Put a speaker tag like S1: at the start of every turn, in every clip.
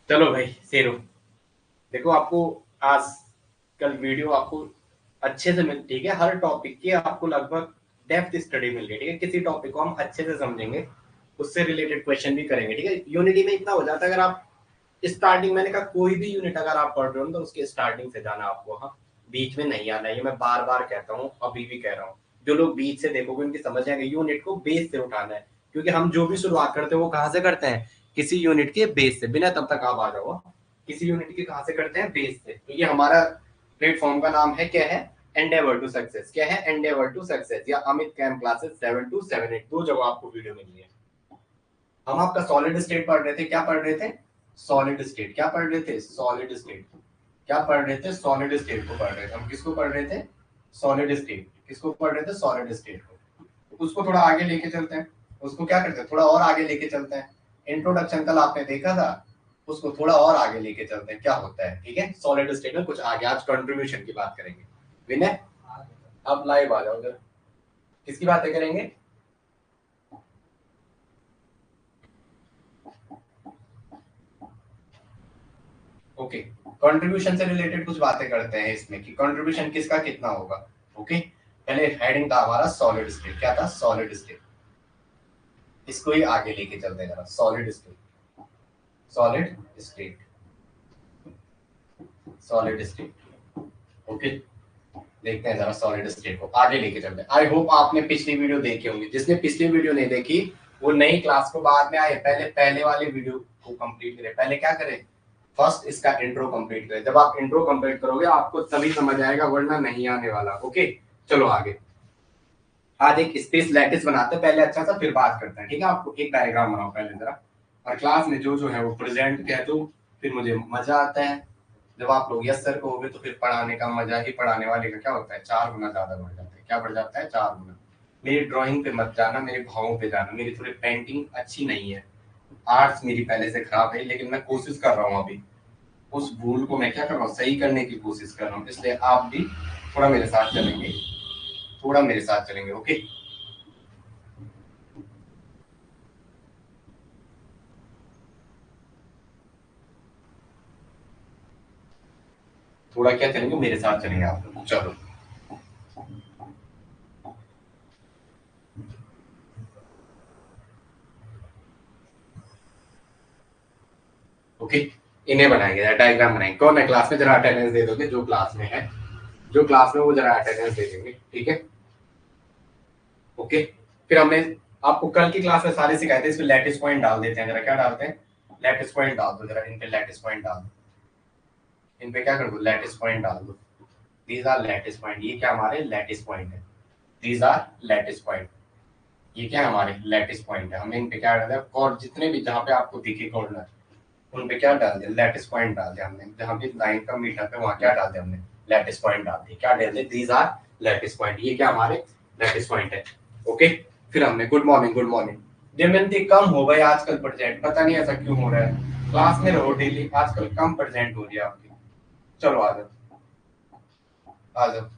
S1: चलो भाई शेरो, देखो आपको आज कल वीडियो आपको अच्छे से मिल, ठीक है, हर टॉपिक की आपको लगभग डेप्थ स्टडी मिल गई, ठीक है, किसी टॉपिक को हम अच्छे से समझेंगे, उससे रिलेटेड क्वेश्चन भी करेंगे, ठीक है। यूनिटी में इतना हो जाता है, अगर आप स्टार्टिंग, मैंने कहा कोई भी यूनिट अगर आप पढ़ रहे हो तो उसके स्टार्टिंग से जाना आपको, हाँ, बीच में नहीं आना है, ये मैं बार बार कहता हूँ, अभी भी कह रहा हूँ। जो लोग बीच से देखोगे उनकी समझ आएगा, यूनिट को बेस से उठाना है, क्योंकि हम जो भी शुरुआत करते हैं वो कहाँ से करते हैं, किसी यूनिट के बेस से, बिना तब तक आप आ जाओ, किसी यूनिट के कहाँ से करते हैं, बेस से। तो ये हमारा प्लेटफॉर्म का नाम है, क्या है, एंडेवर टू सक्सेस। क्या है, एंडेवर टू सक्सेस, या अमित कैम्प क्लासेस 7 to 7 8, दो जगह आपको वीडियो मिल रही है। हम आपका सॉलिड स्टेट पढ़ रहे थे, क्या पढ़ रहे थे, सॉलिड स्टेट। क्या पढ़ रहे थे, सॉलिड स्टेट। क्या पढ़ रहे थे, सॉलिड स्टेट को पढ़ रहे थे हम। किसको पढ़ रहे थे, सॉलिड स्टेट। किसको पढ़ रहे थे, सॉलिड स्टेट को। उसको थोड़ा आगे लेके चलते हैं, उसको क्या करते हैं, थोड़ा और आगे लेके चलते हैं। इंट्रोडक्शन कल आपने देखा था, उसको थोड़ा और आगे लेके चलते हैं, क्या होता है, ठीक है, सॉलिड स्टेट में कुछ आगे। आज कंट्रीब्यूशन की बात करेंगे। विनय, आप लाइव आ जाओ जरा। किसकी बातें करेंगे, ओके, कंट्रीब्यूशन से रिलेटेड कुछ बातें करते हैं इसमें कि कंट्रीब्यूशन किसका कितना होगा। ओके, पहले हेडिंग था हमारा सॉलिड स्टेट। क्या था, सॉलिड स्टेट। इसको ही आगे लेके चलते हैं जरा, solid state, solid state, solid state. Okay, देखते हैं जरा सॉलिड स्टेट को आगे लेके चलते हैं। आई होप आपने पिछली वीडियो देखी होंगी। जिसने पिछली वीडियो नहीं देखी वो नई क्लास को बाद में आए, पहले वाले वीडियो को कंप्लीट करें। पहले क्या करें, फर्स्ट इसका इंट्रो कंप्लीट करें। जब आप इंट्रो कंप्लीट करोगे आपको तभी समझ आएगा, वरना नहीं आने वाला। ओके, चलो आगे। आज एक स्पेस लैटिस बनाते हैं पहले, अच्छा सा, फिर बात करते हैं, ठीक है। आपको एक डायग्राम बनाओ पहले जरा, और क्लास में जो जो है वो प्रेजेंट कह दो, फिर मुझे मजा आता है। जब आप लोग यस सर कहोगे तो फिर पढ़ाने का मजा ही, पढ़ाने वाले का क्या होता है, 4 गुना ज्यादा बढ़ जाता है। क्या बढ़ जाता है, 4 गुना। मेरी ड्राइंग पे मत जाना, मेरे भावों पे जाना। मेरी थोड़ी पेंटिंग अच्छी नहीं है, आर्ट्स मेरी पहले से खराब है, लेकिन मैं कोशिश कर रहा हूँ अभी। उस भूल को मैं क्या कर रहा हूँ, सही करने की कोशिश कर रहा हूँ। इसलिए आप भी थोड़ा मेरे साथ चलेंगे, थोड़ा मेरे साथ चलेंगे। ओके, थोड़ा क्या चलेंगे, मेरे साथ चलेंगे आप लोग, चलो। ओके, इन्हें बनाएंगे, डायग्राम बनाएंगे। कौन है क्लास में, जरा अटेंडेंस दे दोगे, जो क्लास में है, जो क्लास में वो जरा अटेंडेंस दे देंगे, ठीक है। ओके, फिर हमने आपको कल की क्लास में सारे सिखाए थे, इसमें लैटिस पॉइंट डाल देते हैं जरा। क्या डालते हैं, लैटिस पॉइंट डाल दो जरा, इन पे लैटिस पॉइंट डाल दो, इन पे क्या कर दो, लैटिस पॉइंट डाल दो। दीज आर लैटिस पॉइंट, ये क्या हमारे लैटिस पॉइंट है। दीज आर लैटिस पॉइंट, ये क्या हमारे लैटिस पॉइंट है। हमने इन पे क्या डाला, और जितने भी जहाँ पे आपको दिखे कॉर्नर, उन पे क्या डाल दिया, लैटिस पॉइंट डाल दिया हमने। जहाँ पे लाइन का मीटर है वहाँ क्या डाल दिया हमने, लैटिस पॉइंट डाल दिया। क्या डाल दिया, दीज आर लैटिस पॉइंट, ये क्या हमारे लैटिस पॉइंट है। ओके, फिर हमने good morning, good morning. Damayanti कम हो गई आजकल प्रेजेंट, पता नहीं ऐसा क्यों हो रहा है। क्लास में रहो डेली, आजकल कम प्रेजेंट हो रही है आपकी। चलो आ जाओ, आ जाओ।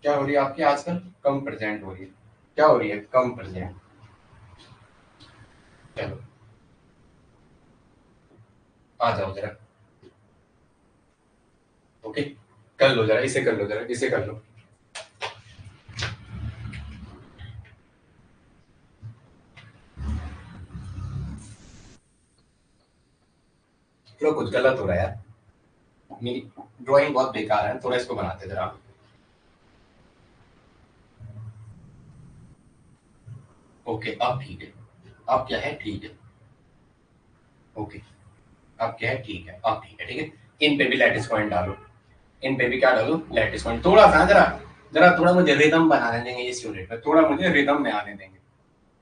S1: क्या हो रही है आपकी आजकल, कम प्रेजेंट हो रही है। क्या हो रही है, कम प्रेजेंट। चलो आ जाओ जरा। ओके, कर लो जरा, इसे कर लो जरा, इसे कर लो। थोड़ा कुछ गलत हो रहा है यार, मेरी ड्राइंग बहुत बेकार है, थोड़ा इसको बनाते जरा। ओके, अब ठीक है, अब क्या है, ठीक है। ओके, अब क्या है, ठीक है, अब ठीक है, ठीक है। इन पे भी लैटिस पॉइंट डालो, इन पे भी क्या डालो, लैटिस पॉइंट। थोड़ा सा जरा, जरा थोड़ा मुझे रिदम बनाने देंगे इस यूनिट में, थोड़ा मुझे रिदम में आने देंगे।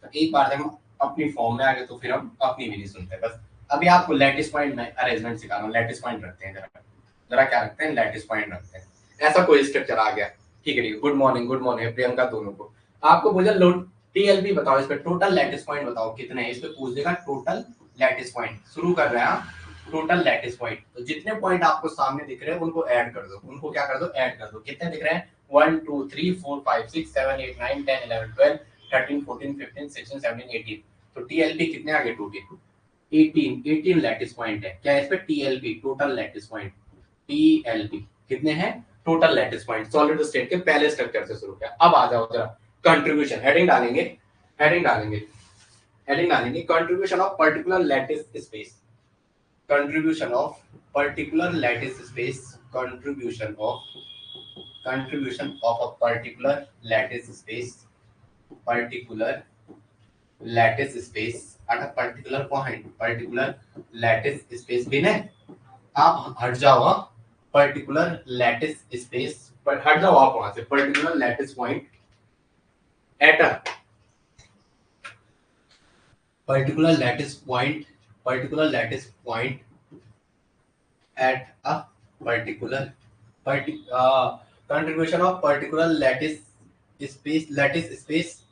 S1: तो एक बार जब हम अपनी फॉर्म में आ गए तो फिर हम अपनी भी नहीं सुनते बस। अभी आपको लैटिस पॉइंट में अरेंजमेंट सिखा रहा हूँ। लैटिस पॉइंट रखते हैं जरा, जरा क्या रखते हैं, लैटिस पॉइंट रखते हैं। ऐसा कोई स्ट्रक्चर आ गया, ठीक है, ठीक है। Good morning, good morning Priyanka दोनों को। आपको बोला लो, टीएलपी बताओ, इस पे टोटल लैटिस पॉइंट बताओ कितने हैं। इस पे पूछ देगा टोटल लैटिस पॉइंट। शुरू कर रहे हैं आप, टोटल लैटिस पॉइंट। तो जितने पॉइंट आपको सामने दिख रहे हैं उनको ऐड कर दो, उनको क्या कर दो, ऐड कर दो। कितने दिख रहे हैं, 1 2 3 4 5 6 7 8 9 10 11 12 13 14 15 16 17 18, तो टीएलपी कितने आ गए टोटल 18 लैटिस पॉइंट है। क्या है इस पे TLP total lattice point, TLP कितने हैं total lattice point solid state के पहले स्ट्रक्चर से शुरू किया। अब आ जाओ जरा कंट्रीब्यूशन, हेडिंग डालेंगे हेडिंग डालेंगे हेडिंग डालेंगे contribution of particular lattice space, contribution of particular lattice space, contribution of a particular lattice space, particular lattice space at a particular point, particular lattice space भी नहीं, आप हट जाओ हाँ, particular lattice space पर हट जाओ आप वहां से, particular lattice point at a particular lattice point, particular lattice point at a particular contribution of particular lattice space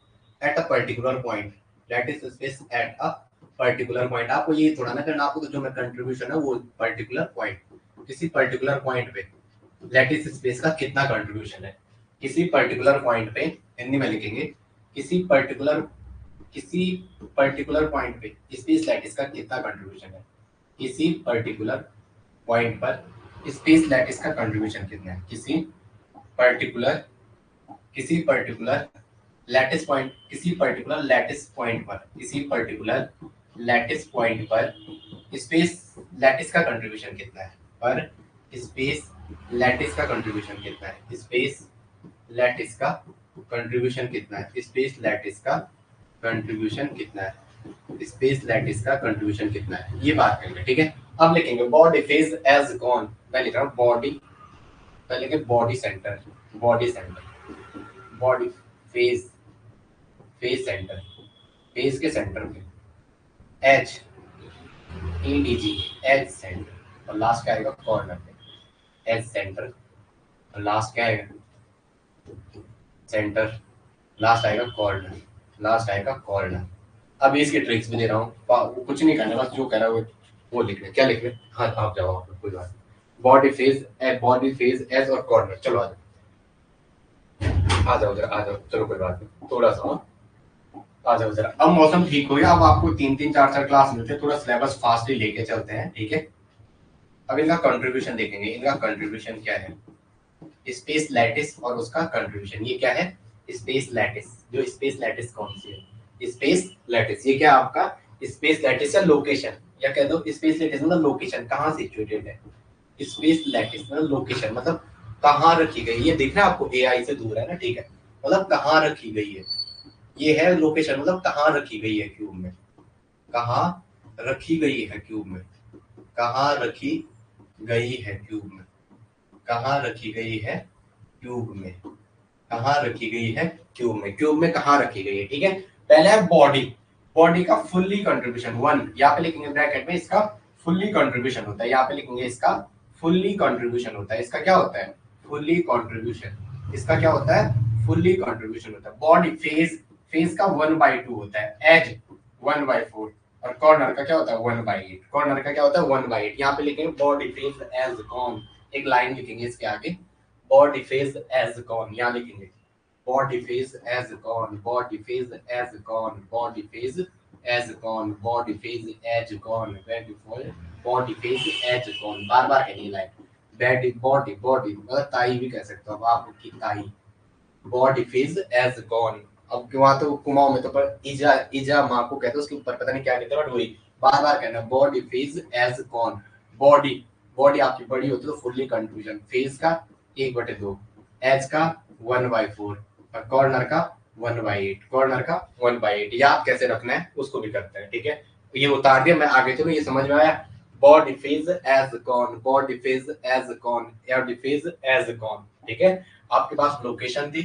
S1: at a particular point, lattice space at a particular point। आपको ये थोड़ा ना करना, आपको तो जो मैं कंट्रीब्यूशन है वो पर्टिकुलर पॉइंट, किसी पर्टिकुलर पॉइंट पे लैटिस स्पेस का कितना कंट्रीब्यूशन है, किसी पर्टिकुलर पॉइंट पे हिंदी में लिखेंगे किसी पर्टिकुलर पॉइंट पे स्पेस लैटिस का कितना कंट्रीब्यूशन है, किसी पर्टिकुलर पॉइंट पर स्पेस लैटिस का कंट्रीब्यूशन कितना है, किसी पर्टिकुलर लैटिस पॉइंट, किसी पर्टिकुलर लैटिस पॉइंट पर स्पेस लैटिस का कंट्रीब्यूशन कितना है, पर स्पेस लैटिस का कंट्रीब्यूशन कितना है, स्पेस लैटिस का कंट्रीब्यूशन कितना है, स्पेस लैटिस का कंट्रीब्यूशन कितना है, स्पेस लैटिस का कंट्रीब्यूशन कितना है, ये बात करेंगे। ठीक है, अब लिखेंगे बॉडी फेज एज गॉन, मैं लिख रहा हूँ बॉडी, पहले के body centre body phase centre, phase के सेंटर पे एच ईडीजी एच सेंटर और लास्ट क्या आएगा कॉर्नर पे, एच सेंटर और लास्ट क्या आएगा सेंटर, लास्ट आएगा कॉर्नर। अब इसके ट्रिक्स भी दे रहा हूँ, कुछ नहीं करना, बस जो कह रहा है वो लिख रहे, क्या लिख रहे, हाँ आप जाओ, आप कोई बात, बॉडी फेज एज और कॉर्नर। चलो आ जाओ आ जाओ, चलो कोई बात नहीं, थोड़ा सा आ जाओ जरा। अब मौसम ठीक हो गया, अब आपको 3 4 क्लास मिलते हैं, थोड़ा सिलेबस फास्ट ही लेके चलते हैं। ठीक है, अब इनका कंट्रीब्यूशन देखेंगे, इनका कंट्रीब्यूशन क्या है, स्पेस लैटिस और उसका कंट्रीब्यूशन। ये क्या है स्पेस लैटिस, जो स्पेस लैटिस कौन सी है, स्पेस लैटिस ये क्या आपका स्पेस लैटिस या लोकेशन, या कह दो स्पेस लैटिस मतलब लोकेशन, कहाँ सिचुएटेड है, स्पेस लैटिस मतलब लोकेशन, मतलब कहाँ रखी गई, ये देखना आपको एआई से दूर है ना। ठीक है, मतलब कहाँ रखी गई है, ये है लोकेशन, मतलब कहाँ रखी गई है क्यूब में, कहाँ रखी गई है क्यूब में, कहाँ रखी गई है क्यूब में, कहाँ रखी गई है क्यूब में, कहाँ रखी गई है क्यूब में कहाँ रखी गई है। ठीक है, पहले है बॉडी का फुल्ली कंट्रीब्यूशन 1, यहाँ पे लिखेंगे ब्रैकेट में, इसका फुल्ली कंट्रीब्यूशन होता है, यहाँ पे लिखेंगे इसका फुल्ली कंट्रीब्यूशन होता है, इसका क्या होता है फुल्ली कंट्रीब्यूशन, इसका क्या होता है फुल्ली कंट्रीब्यूशन होता है। बॉडी फेज का 1/2 होता है, एज 1/4 और कॉर्नर का क्या होता है 1/8, कॉर्नर का क्या होता है 1/8। यहाँ पे लिखेंगे बॉडी फेज एज कॉन, एक लाइन लिखेंगे इसके आगे, बॉडी फेज एज कॉन, यहाँ लिखेंगे body phase as gone, body phase as gone, body phase as gone, body phase as gone, body phase as gone, बार बार कहनी लाइन, बॉडी मतलब ताई भी कह सकते हो आप, की ताई, बॉडी फेज एज गॉन। अब वहां तो कुमाऊं में तो पर इजा माँ को कहते हैं, उसके ऊपर पता नहीं क्या कहते हैं, बट वही बार बार कहना body face edge gone. Body आपकी बड़ी होती है तो फुल्ली कंट्रीब्यूशन, फेज का 1/2, एज का 1/4 और कॉर्नर का 1/8, कॉर्नर का 1/8। याद कैसे रखना है उसको भी करते हैं। ठीक है, ये उतार दिया, मैं आगे चलो, ये समझ में आया। Body face edge gone, body face edge gone, body face edge gone. ठीक है, आपके पास लोकेशन थी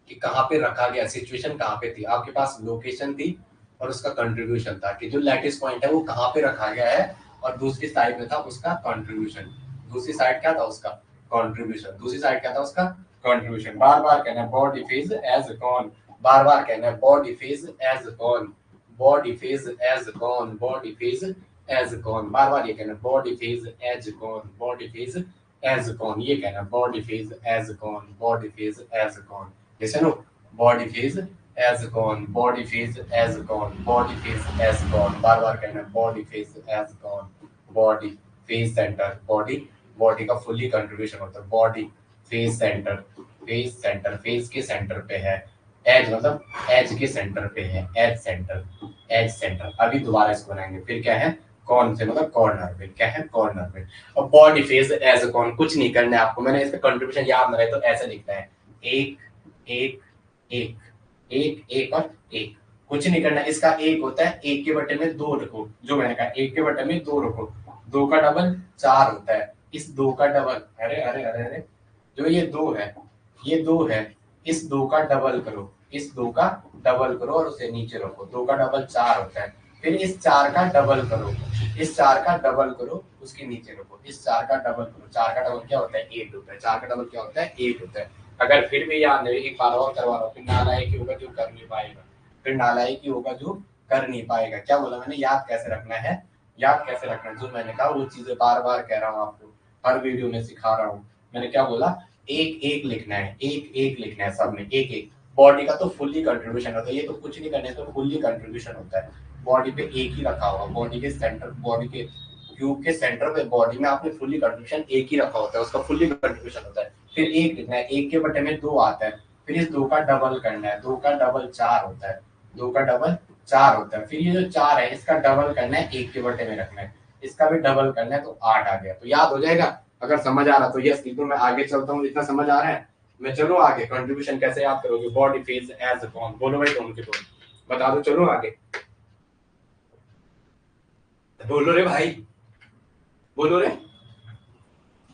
S1: कि कहाँ पे रखा गया, सिचुएशन कहाँ पे थी, आपके पास लोकेशन थी और उसका कंट्रीब्यूशन था कि जो लैटिस पॉइंट है वो कहाँ पे रखा गया है, और दूसरी साइड में था उसका कंट्रीब्यूशन, दूसरी साइड क्या था उसका कंट्रीब्यूशन, दूसरी साइड क्या था उसका कंट्रीब्यूशन। बार बार कहना है बॉडी फेज एज गॉन, बार बार कहना है body face edge gone, body face edge gone, body face edge gone, बार बार ये कहना body face edge gone, body face edge gone, ये कहना body face edge gone, body face edge gone. Listen up, body phase edge gone, body face edge gone, body face edge gone, बार बार कहना है body face edge gone, body phase centre, body body का fully contribution होता है, body phase centre, phase centre phase के centre पे है, एज मतलब एज के सेंटर पे है, एज सेंटर, एज सेंटर। अभी दोबारा इसको बनाएंगे, फिर क्या है कॉर्न से मतलब कॉर्नर पे, क्या है कॉर्नर पे। अब बॉडी फेज एज कॉर्न, कुछ नहीं करना है आपको, मैंने इसका कंट्रीब्यूशन याद न रहे तो ऐसे लिखना है एक एक एक एक एक और एक, कुछ नहीं करना। इसका एक होता है, एक के बटे में दो रखो, जो मैंने कहा एक के बटे में दो रखो, दो का डबल चार होता है, इस दो का डबल, अरे अरे अरे अरे जो ये दो है, ये दो है, इस दो का डबल करो, इस दो का डबल करो और उसे नीचे रखो, दो का डबल चार होता है, फिर इस चार का डबल करो, इस चार का डबल करो उसके नीचे रखो, इस चार का डबल करो, चार का डबल क्या होता है एट होता है, चार का डबल क्या होता है एट होता है। अगर फिर भी याद नहीं, एक बार और करवा रहा हूँ, फिर नालायक होगा जो कर नहीं पाएगा, फिर नालायक होगा जो कर नहीं पाएगा। क्या बोला मैंने, याद कैसे रखना है, याद कैसे रखना है, जो मैंने कहा वो चीजें बार बार कह रहा हूँ आपको, हर वीडियो में सिखा रहा हूँ। मैंने क्या बोला, एक एक लिखना है, एक एक लिखना है सब में, एक एक। बॉडी का तो फुल्ली कंट्रीब्यूशन होता है, ये तो कुछ नहीं करने तो फुल्ली कंट्रीब्यूशन होता है, बॉडी पे एक ही रखा हुआ, बॉडी के सेंटर, बॉडी के क्यूब के सेंटर पे बॉडी में आपने फुल्ली कंट्रीब्यूशन एक ही रखा होता है, उसका फुल्ली कंट्रीब्यूशन होता है। फिर एक लिखना है, एक के बटे में दो आता है, फिर इस दो का डबल करना है, दो का डबल चार होता है, दो का डबल चार होता है, फिर ये जो चार है इसका डबल करना है, एक के बटे में रखना है, इसका भी डबल करना है, तो आठ आ गया। तो याद हो जाएगा, अगर समझ आ रहा तो यस लिख दो, मैं आगे चलता हूँ, इतना समझ आ रहा है, मैं चलो आगे। कंट्रीब्यूशन कैसे याद करोगे, बॉडी फेज एज कौन, बोलो भाई दोनों के दोनों बता दो, चलो आगे बोलो रे भाई, बोलो रे।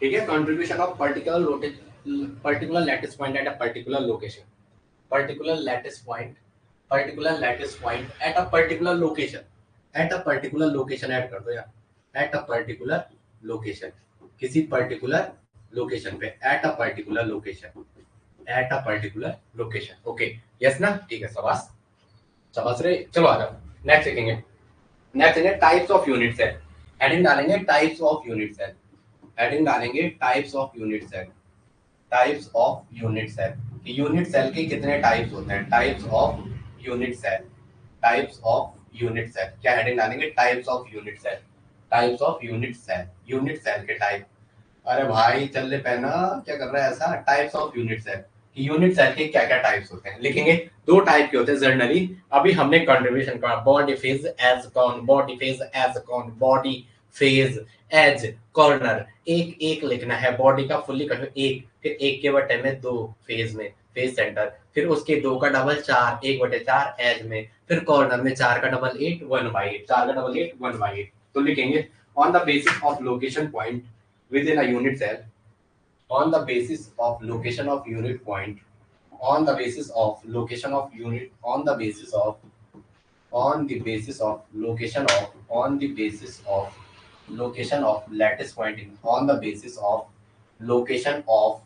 S1: ठीक है, contribution of particular lattice point at a particular location, particular lattice point, particular lattice point at a particular location, at a particular location add कर दो यार, एट अ पर्टिकुलर लोकेशन, किसी पर्टिकुलर लोकेशन पे, at a particular location, at a particular location. Okay yes ना, ठीक है, शाबाश शाबाश रे। चलो आ जाओ, नेक्स्ट देखेंगे, नेक्स्ट है types of unit cell, heading डालेंगे types of unit cell, heading डालेंगे types of unit cell, types of unit cell, unit cell के कितने टाइप्स होते हैं, types of unit cell, types of unit cell, क्या heading डालेंगे types of unit cell, types of unit cell, unit cell के type. अरे भाई चल ले पहना, क्या कर रहा है ऐसा, types of unit cell, unit cell के क्या क्या टाइप्स होते हैं लिखेंगे, दो टाइप के होते हैं जनरली। अभी हमने कंट्रीब्यूशन करा, बॉडी फेज एज कौन, बॉडी फेज एज कौन, बॉडी फेज एज कॉर्नर, एक एक लिखना है, बॉडी का फुल्ली एक, फिर एक के बटे में दो फेज में, फेज सेंटर, फिर उसके दो का डबल चार, एक बटे चार एज में, फिर कॉर्नर में चार का double eight, one by eight, चार का double eight, one by eight. तो लिखेंगे on the basis of location point within a unit cell, on the basis of location of unit point, on the basis of location of unit, on the basis of, on the basis of location of, on the basis of location of lattice pointing, on the basis of location of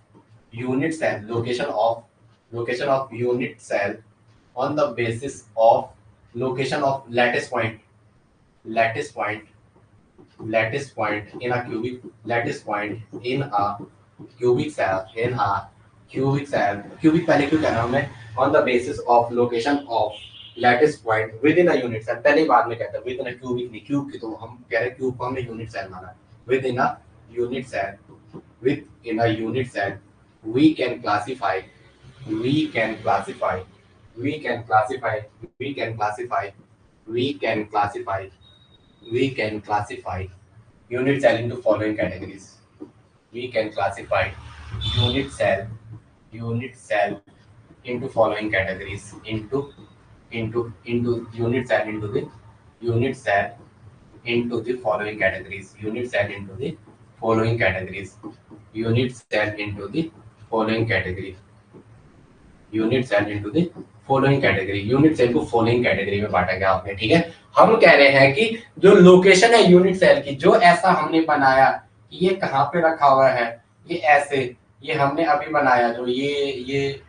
S1: unit cell, location of unit cell, on the basis of location of lattice point, lattice point, lattice point in a cubic, lattice point in a cubic cell, in a cubic cell, cubic पहले क्यों कह रहा हूँ मैं, on the basis of location of lattice point within a unit cell, पहले बाद में कहता है within a cubic नहीं, क्यूब की तो हम कह रहे हैं क्यूब को हमने यूनिट सेल माना, within a unit cell, within a unit cell we can classify, we can classify, we can classify, we can classify, we can classify, we can classify unit cell into following categories. We can classify unit cell into following categories, into unit cell into the unit cell into the following categories, unit cell into the following categories, unit cell into the following category, unit cell into the following category, unit cell को following category में बांटा गया आपने। ठीक है, हम कह रहे हैं कि जो लोकेशन है यूनिट सेल की, जो ऐसा हमने बनाया कि ये कहाँ पे रखा हुआ है, ये ऐसे, ये हमने अभी बनाया जो ये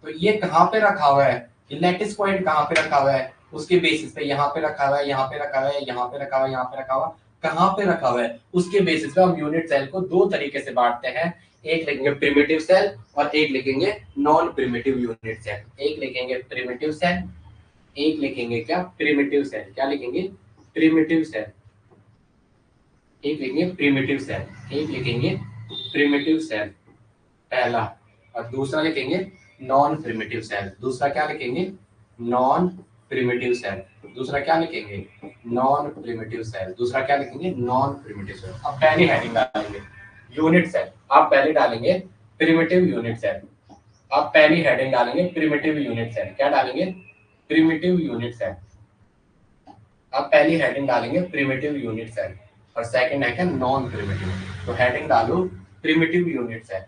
S1: तो ये कहाँ पे रखा हुआ है, ये लैटिस पॉइंट कहाँ पे रखा हुआ है, उसके बेसिस पे यहाँ पे रखा हुआ है, यहाँ पे रखा हुआ है, यहाँ पे रखा हुआ है, यहाँ पे रखा हुआ, कहाँ पे रखा हुआ है, उसके बेसिस पे हम यूनिट सेल को दो तरीके से बांटते हैं। एक लिखेंगे प्रिमिटिव सेल और एक लिखेंगे नॉन प्रिमिटिव यूनिट सेल। एक लिखेंगे प्रिमिटिव सेल, एक लिखेंगे क्या प्रिमिटिव सेल, क्या लिखेंगे प्रिमिटिव सेल, एक लिखेंगे प्रिमिटिव सेल, एक लिखेंगे प्रिमिटिव सेल पहला, और दूसरा लिखेंगे नॉन प्रिमिटिव सेल। दूसरा क्या लिखेंगे नॉन प्रिमिटिव सेल, दूसरा क्या लिखेंगे नॉन प्रिमिटिव सेल, दूसरा क्या लिखेंगे नॉन प्रिमिटिव सेल। अब पहली हेडिंग डालेंगे यूनिट सेल, आप पहले डालेंगे प्रिमिटिव यूनिट सेल, आप पहली हेडिंग डालेंगे प्रिमिटिव यूनिट सेल, क्या डालेंगे प्रिमिटिव यूनिट सेल, आप पहली हेडिंग डालेंगे प्रिमिटिव यूनिट सेल और सेकंड है क्या नॉन प्रिमिटिव। तो हेडिंग डालो primitive unit cell,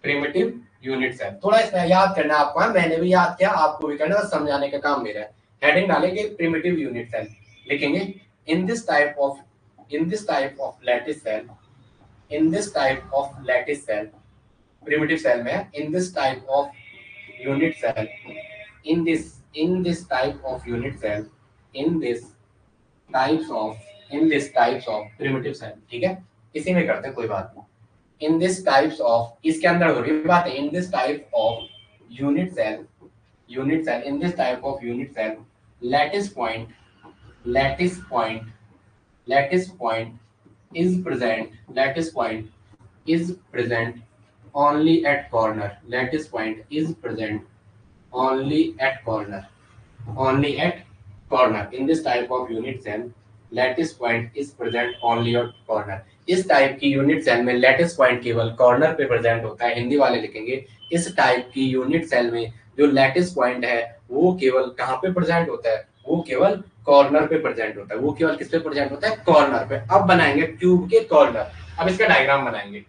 S1: primitive unit cell. थोड़ा इसमें याद करना आपको है, मैंने भी याद किया, आपको भी करना, बस समझाने का काम मेरा है। हेडिंग डालेंगे प्रिमिटिव यूनिट सेल, लिखेंगे in this type of lattice cell, in this type of lattice cell, primitive cell में in this type of unit cell, in this type of unit cell, in this types of primitive cell. ठीक है, इसी में करते हैं, कोई बात नहीं। इन दिस टाइप्स ऑफ, इसके अंदर हो रही बात है, in this type of unit cell, in this type of unit cell lattice point is present only at corner, lattice point is present only at corner, in this type of unit cell lattice point is present only at corner। इस type की unit cell में lattice point केवल corner पे present होता है। हिंदी वाले लिखेंगे इस टाइप की यूनिट सेल में जो लैटिस पॉइंट है वो केवल कहाँ पे प्रेजेंट होता है, वो केवल कॉर्नर पे प्रेजेंट होता है, वो केवल किस पे प्रेजेंट होता है कॉर्नर पे। अब बनाएंगे क्यूब के कॉर्नर, अब इसका डायग्राम बनाएंगे,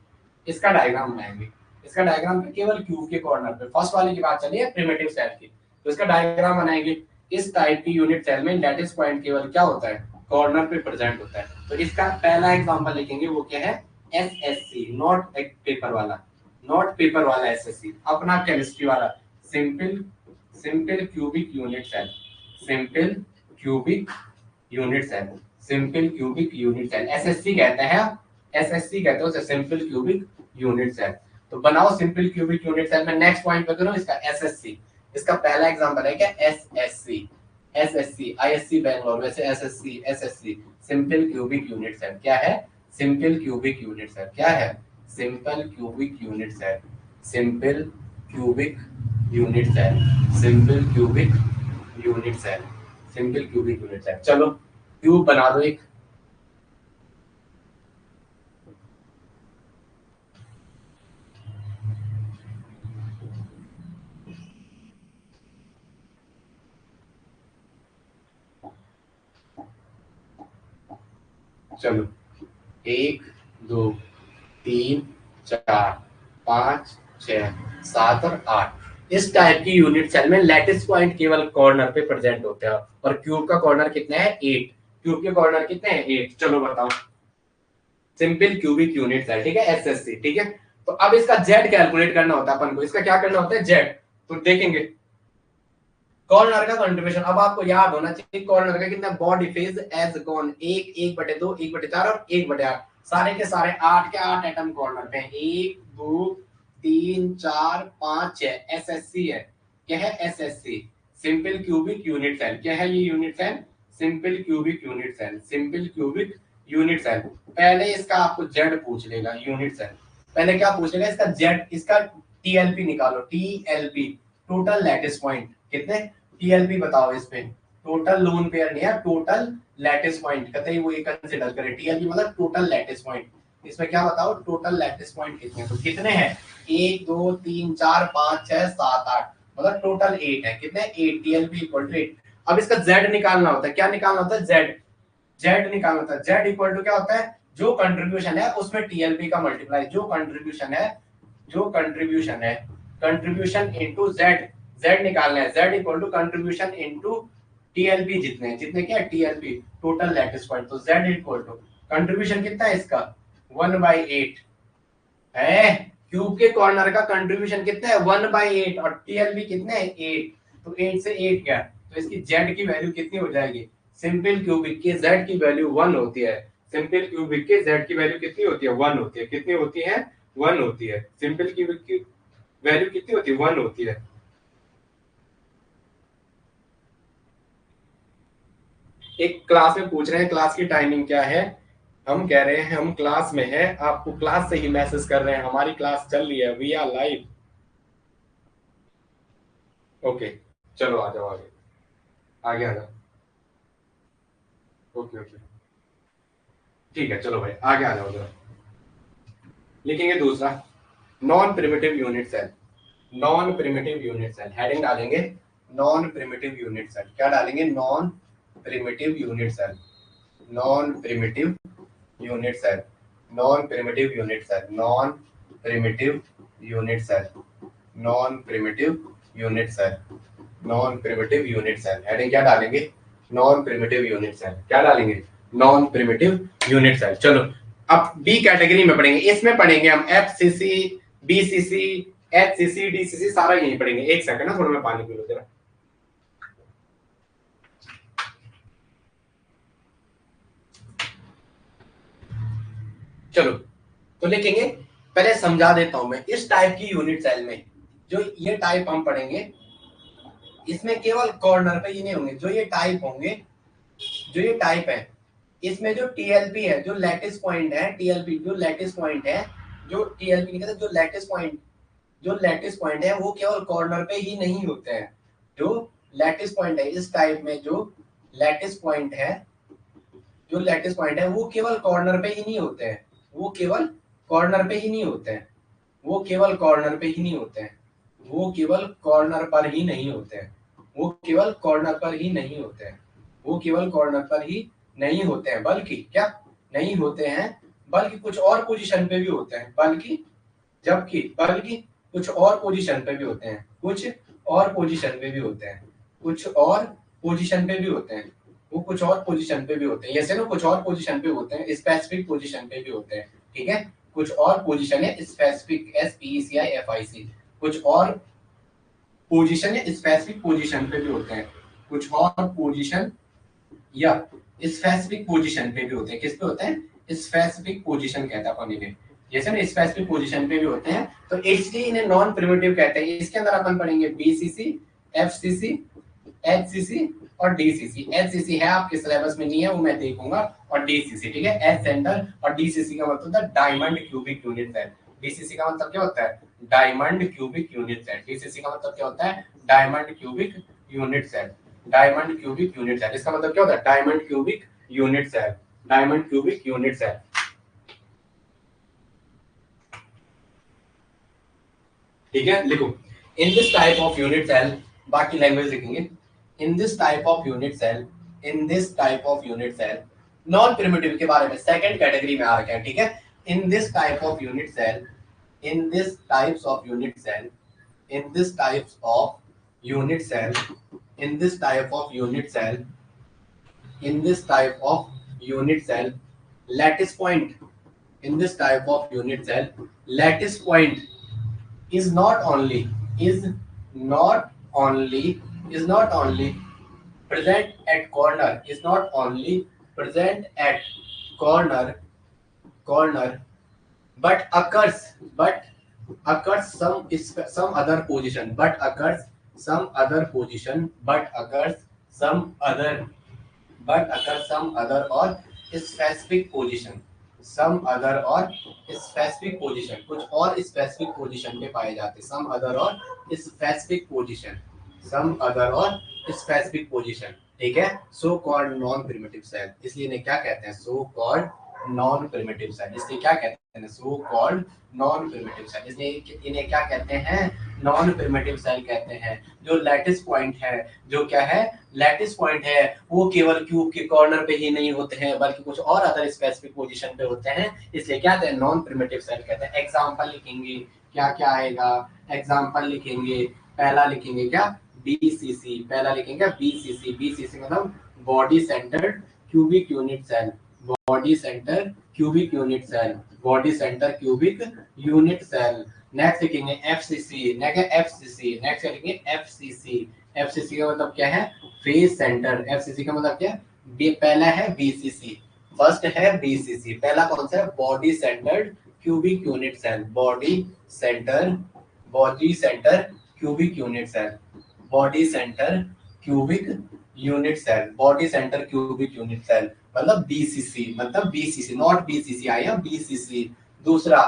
S1: इसका डायग्राम पे केवल क्यूब के कॉर्नर पे। फर्स्ट वाले की बात चलिए प्रिमिटिव सेल की, तो इसका डायग्राम बनाएंगे। इस टाइप की यूनिट सेल में लैटिस पॉइंट केवल क्या होता है कॉर्नर पे प्रेजेंट होता है। तो इसका पहला एग्जांपल लिखेंगे, वो क्या है एसएससी, नॉट एक पेपर वाला एसएससी, अपना केमिस्ट्री वाला simple cubic unit cell, simple cubic unit cell SSC कहते हैं, उसे सिंपल क्यूबिक यूनिट सेल। तो बनाओ सिंपल क्यूबिक यूनिट सेल में नेक्स्ट पॉइंट पे करो इसका एसएससी। इसका पहला एग्जांपल है क्या एसएससी आईएससी बैंगलोर, वैसे SSC simple cubic unit cell. क्या है सिंपल क्यूबिक यूनिट सेल, क्या है simple cubic unit cell, simple cubic unit cell, simple cubic unit cell, simple cubic unit cell. चलो क्यूब बना दो एक, चलो 1 2 3 4 5 6 7 और 8। इस टाइप की यूनिट सेल में लैटिस पॉइंट केवल कॉर्नर पे प्रेजेंट होते हैं और क्यूब का कॉर्नर कितना है 8, क्यूब के कॉर्नर कितने हैं 8। चलो बताओ सिंपल क्यूबिक यूनिट सेल, ठीक है एसएससी, ठीक है। तो अब इसका जेड कैलकुलेट करना होता है अपन को, इसका क्या करना होता है जेड। तो देखेंगे कॉर्नर का कंट्रीब्यूशन, अब आपको याद होना चाहिए कॉर्नर का कितना बॉडी फेज एज कॉन 1 1/2 1/4 और 1/8, सारे के सारे 8 के 8 एटम कॉर्नर पे 1 2 3 4 5 6 एसएससी है। क्या है SSC simple cubic unit cell. क्या है ये unit cell simple cubic unit cell, simple cubic unit cell. पहले इसका आपको जेड पूछ लेगा यूनिट सेल, पहले क्या पूछ लेगा इसका जेड, इसका टीएलपी निकालो, टीएलपी टोटल लैटिस पॉइंट कितने, टीएलपी बताओ इस पे, टोटल लोन पेयर नहीं है टोटल लैटिस पॉइंट, कहते हैं वो ये कंसीडर करें, टीएलपी मतलब टोटल लैटिस पॉइंट। इसमें क्या बताओ टोटल लैटिस पॉइंट कितने, तो कितने हैं 1 2 3 4 5 6 7 8, मतलब टोटल 8 है। कितने 8, टीएलपी इक्वल टू 8। अब इसका जेड निकालना होता है, क्या निकालना होता है जेड निकालना होता है। जेड इक्वल टू क्या होता है जो कंट्रीब्यूशन है उसमें टीएलपी का मल्टीप्लाई, जो कंट्रीब्यूशन है कंट्रीब्यूशन इनटू जेड, जेड निकालना है, z equal to contribution into TLP, जितने क्या टीएलपी टोटल लैटिस पॉइंट। तो जेड इक्वल टू कंट्रीब्यूशन कितना है इसका 1/8 है, क्यूब के कॉर्नर का कंट्रीब्यूशन कितना है 1/8 और टीएलपी कितने है 8, तो 8 से 8 गया, तो इसकी जेड की वैल्यू कितनी हो जाएगी, सिंपल क्यूबिक के जेड की वैल्यू 1 होती है, सिंपल क्यूबिक के जेड की वैल्यू कितनी होती है 1 होती है, कितनी होती है 1 होती है, सिंपल क्यूबिक की वैल्यू कितनी होती है, 1 होती है। एक क्लास में पूछ रहे हैं क्लास की टाइमिंग क्या है, हम कह रहे हैं हम क्लास में है, आपको क्लास से ही मैसेज कर रहे हैं हमारी क्लास चल रही है, वी आर लाइव। ओके चलो आ जाओ आगे, आगे आ जाओ। ओके ओके ठीक है, चलो भाई आगे आ जाओ जरा। लिखेंगे दूसरा, non primitive unit cell. Non primitive unit cell heading डालेंगे, नॉन प्रिमिटिव यूनिट सेल। क्या डालेंगे, non primitive unit cell. Non primitive unit cell, non primitive unit cell, non primitive unit cell, non primitive unit cell, non primitive unit cell. Heading क्या डालेंगे, non primitive unit cell. क्या डालेंगे, non primitive unit cell. चलो अब B category में पढ़ेंगे, इसमें पढ़ेंगे हम एफसीसी, बीसीसी, एचसीसी, डीसीसी सारा यही पढ़ेंगे। एक सेकंड ना, थोड़ा मैं पानी पी लूं जरा। चलो तो लिखेंगे, पहले समझा देता हूं मैं। इस टाइप की यूनिट सेल में जो ये टाइप हम पढ़ेंगे, इसमें केवल कॉर्नर पे ही नहीं होंगे, जो ये टाइप होंगे, जो ये टाइप है, इसमें जो टीएलपी है, जो लैटिस पॉइंट है, टीएलपी जो लैटिस पॉइंट है, जो टीएलपी कहते हैं, जो लैटिस पॉइंट, जो लैटिस पॉइंट है वो केवल कॉर्नर पे ही नहीं होते हैं। जो लैटिस पॉइंट है इस टाइप में, जो लैटिस पॉइंट है, जो लैटिस पॉइंट है वो केवल कॉर्नर पे ही नहीं होते हैं, वो केवल कॉर्नर पे ही नहीं होते हैं, वो केवल कॉर्नर पे ही नहीं होते हैं, वो केवल कॉर्नर पर ही नहीं होते हैं, वो केवल कॉर्नर पर ही नहीं होते हैं, वो केवल कॉर्नर पर ही नहीं होते हैं, बल्कि क्या नहीं होते हैं, बल्कि कुछ और पोजीशन पे भी होते हैं, बल्कि जबकि बल्कि कुछ और पोजीशन पे भी होते हैं, कुछ और पोजीशन पे भी होते हैं, कुछ और पोजीशन पे भी होते हैं, वो कुछ और पोजीशन पे भी होते हैं, जैसे ना कुछ और पोजीशन पे होते हैं, स्पेसिफिक पोजीशन पे भी होते हैं। ठीक है, कुछ और पोजीशन है स्पेसिफिक, SPECIFIC, कुछ और पोजीशन है स्पेसिफिक पोजीशन पे भी होते हैं, कुछ और पोजीशन या स्पेसिफिक पोजीशन पे भी होते हैं। किस पे होते हैं, स्पेसिफिक पोजीशन कहता है अपन इन्हें, जैसे ना स्पेसिफिक पोजीशन पे भी होते हैं, तो इसलिए इन्हें नॉन प्रिमिटिव कहते हैं। इसके अंदर अपन पढ़ेंगे बीसीसी, एफसीसी, एचसीसी और डीसीसी। एचसीसी है आपके सिलेबस में नहीं है, वो मैं देखूंगा, और डीसीसी, ठीक है, एच सेंटर, और डीसीसी का मतलब होता है diamond cubic unit cell. DCC का मतलब क्या होता है, diamond cubic unit cell. DCC का मतलब क्या होता है, diamond cubic unit cell, diamond cubic unit cell. इसका मतलब क्या होता है, diamond cubic unit cell, diamond cubic unit cell. ठीक है, लिखो, in this type of unit cell, बाकी लैंग्वेज लिखेंगे, in this type of unit cell, in this type of unit cell, non primitive के बारे में सेकंड कैटेगरी में आ रखे हैं। ठीक है, in this type of unit cell, in this types of unit cell, in this types of unit cell, in this type of unit cell, in this type of unit cell, lattice point, in this type of unit cell, lattice point is not only, is not only, is not only present at corner, is not only present at corner, corner, but occurs, but occurs some other position, but occurs some other position, but occurs some other, but occurs some other or specific position, some other और specific position, कुछ और specific position पे पाए जाते हैं, some other और specific position, some other और specific position। ठीक है, so called non primitive cell, इसलिए इन्हें क्या कहते हैं, so called non primitive cell. इसलिए क्या कहते हैं, so called non primitive cell. इसलिए इन्हें क्या कहते हैं, नॉन प्रिमिटिव सेल कहते हैं। जो लैटिस पॉइंट है, जो क्या है, लैटिस पॉइंट है, वो केवल क्यूब के कॉर्नर पे ही नहीं होते हैं, बल्कि कुछ और अदर स्पेसिफिक पोजीशन पे होते हैं, इसलिए क्या कहते हैं, नॉन प्रिमिटिव सेल कहते हैं। एग्जांपल लिखेंगे, क्या क्या आएगा, एग्जांपल लिखेंगे, पहला लिखेंगे क्या, बीसीसी, पहला लिखेंगे बीसीसी, बीसीसी मतलब body centred cubic unit cell, body centre cubic unit cell, body centre cubic unit cell. Next लिखेंगे एफसीसी, नेक्स्ट एफसीसी, नेक्स्ट लिखेंगे एफसीसी, एफसीसी का मतलब क्या है, फेस सेंटर। एफसीसी का मतलब क्या है, पहला है बीसीसी, फर्स्ट है बीसीसी, पहला कौन सा है, body centred cubic unit cell, body centre cubic unit cell, body centre cubic unit cell, body centre cubic unit cell, मतलब बीसीसी, मतलब बीसीसी, नॉट बीसीसी आई है, बीसीसी। दूसरा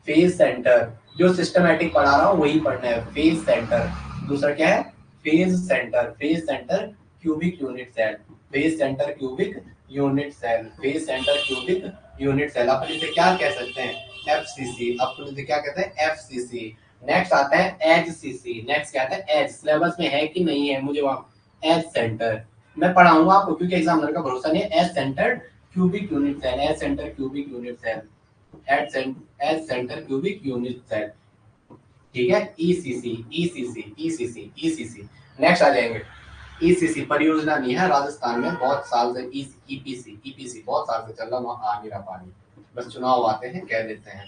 S1: फेज सेंटर, जो सिस्टमैटिक पढ़ा रहा हूँ वही पढ़ना है, फेज सेंटर। दूसरा क्या है, face centre cubic unit cell, face centre cubic unit cell, face centre cubic unit cell. अपन इसे क्या कह सकते हैं, एफसीसी, अपन इसे क्या कहते हैं, एफसीसी। नेक्स्ट आता है एचसीसी, नेक्स्ट क्या आता है एच, सिलेबस में है कि नहीं है मुझे वहां, एच सेंटर मैं पढ़ाऊंगा आपको क्योंकि एग्जामिनर का भरोसा नहीं है। H centre cubic unit cell, H centre cubic unit cell, H centre cubic unit cell, ठीक है। ECC ECC ECC ECC. Next आ जाएंगे ईसीसी, परियोजना नहीं है, राजस्थान में बहुत साल से ईपीसी, ईपीसी बहुत साल से चल रहा, वहां आ नहीं रहा पानी, बस चुनाव आते हैं कह देते हैं।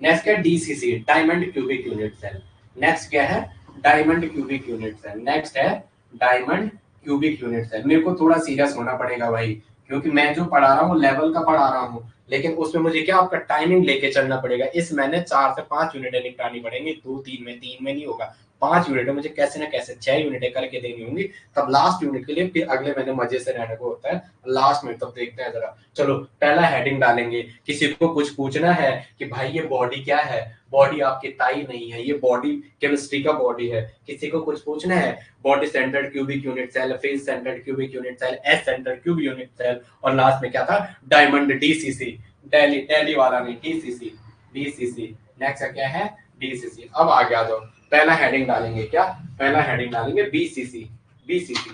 S1: नेक्स्ट क्या, DCC, diamond cubic unit cell. Next क्या है, diamond cubic unit cell. Next है डायमंड क्यूबिक यूनिट सेल। मेरे को थोड़ा सीरियस होना पड़ेगा भाई, क्योंकि मैं जो पढ़ा रहा हूँ लेवल का पढ़ा रहा हूँ, लेकिन उसमें मुझे क्या आपका टाइमिंग लेके चलना पड़ेगा। इस महीने 4 से 5 यूनिटें निपटानी पड़ेंगी, 2-3 में, 3 में नहीं होगा, 5 यूनिटें मुझे कैसे ना कैसे 6 यूनिटें करके देनी होंगी, तब लास्ट यूनिट के लिए फिर अगले महीने मजे से रहने को होता है लास्ट में। तब देखते हैं जरा, चलो पहला हेडिंग डालेंगे। किसी को कुछ पूछना है कि भाई ये बॉडी क्या है, बॉडी आपकी ताई नहीं है, ये बॉडी केमिस्ट्री का बॉडी है। किसी को कुछ पूछना है, body centred cubic unit cell, face centred cubic unit cell, एस सेंटर्ड क्यूब यूनिट सेल, और लास्ट में क्या था, डायमंड डीसीसी, दिल्ली वाला नहीं, डीसीसी डीसीसी। नेक्स्ट क्या है, डीसीसी। अब आगे आ जाओ, पहला हेडिंग डालेंगे क्या, पहला हेडिंग डालेंगे बीसीसी, बीसीसी।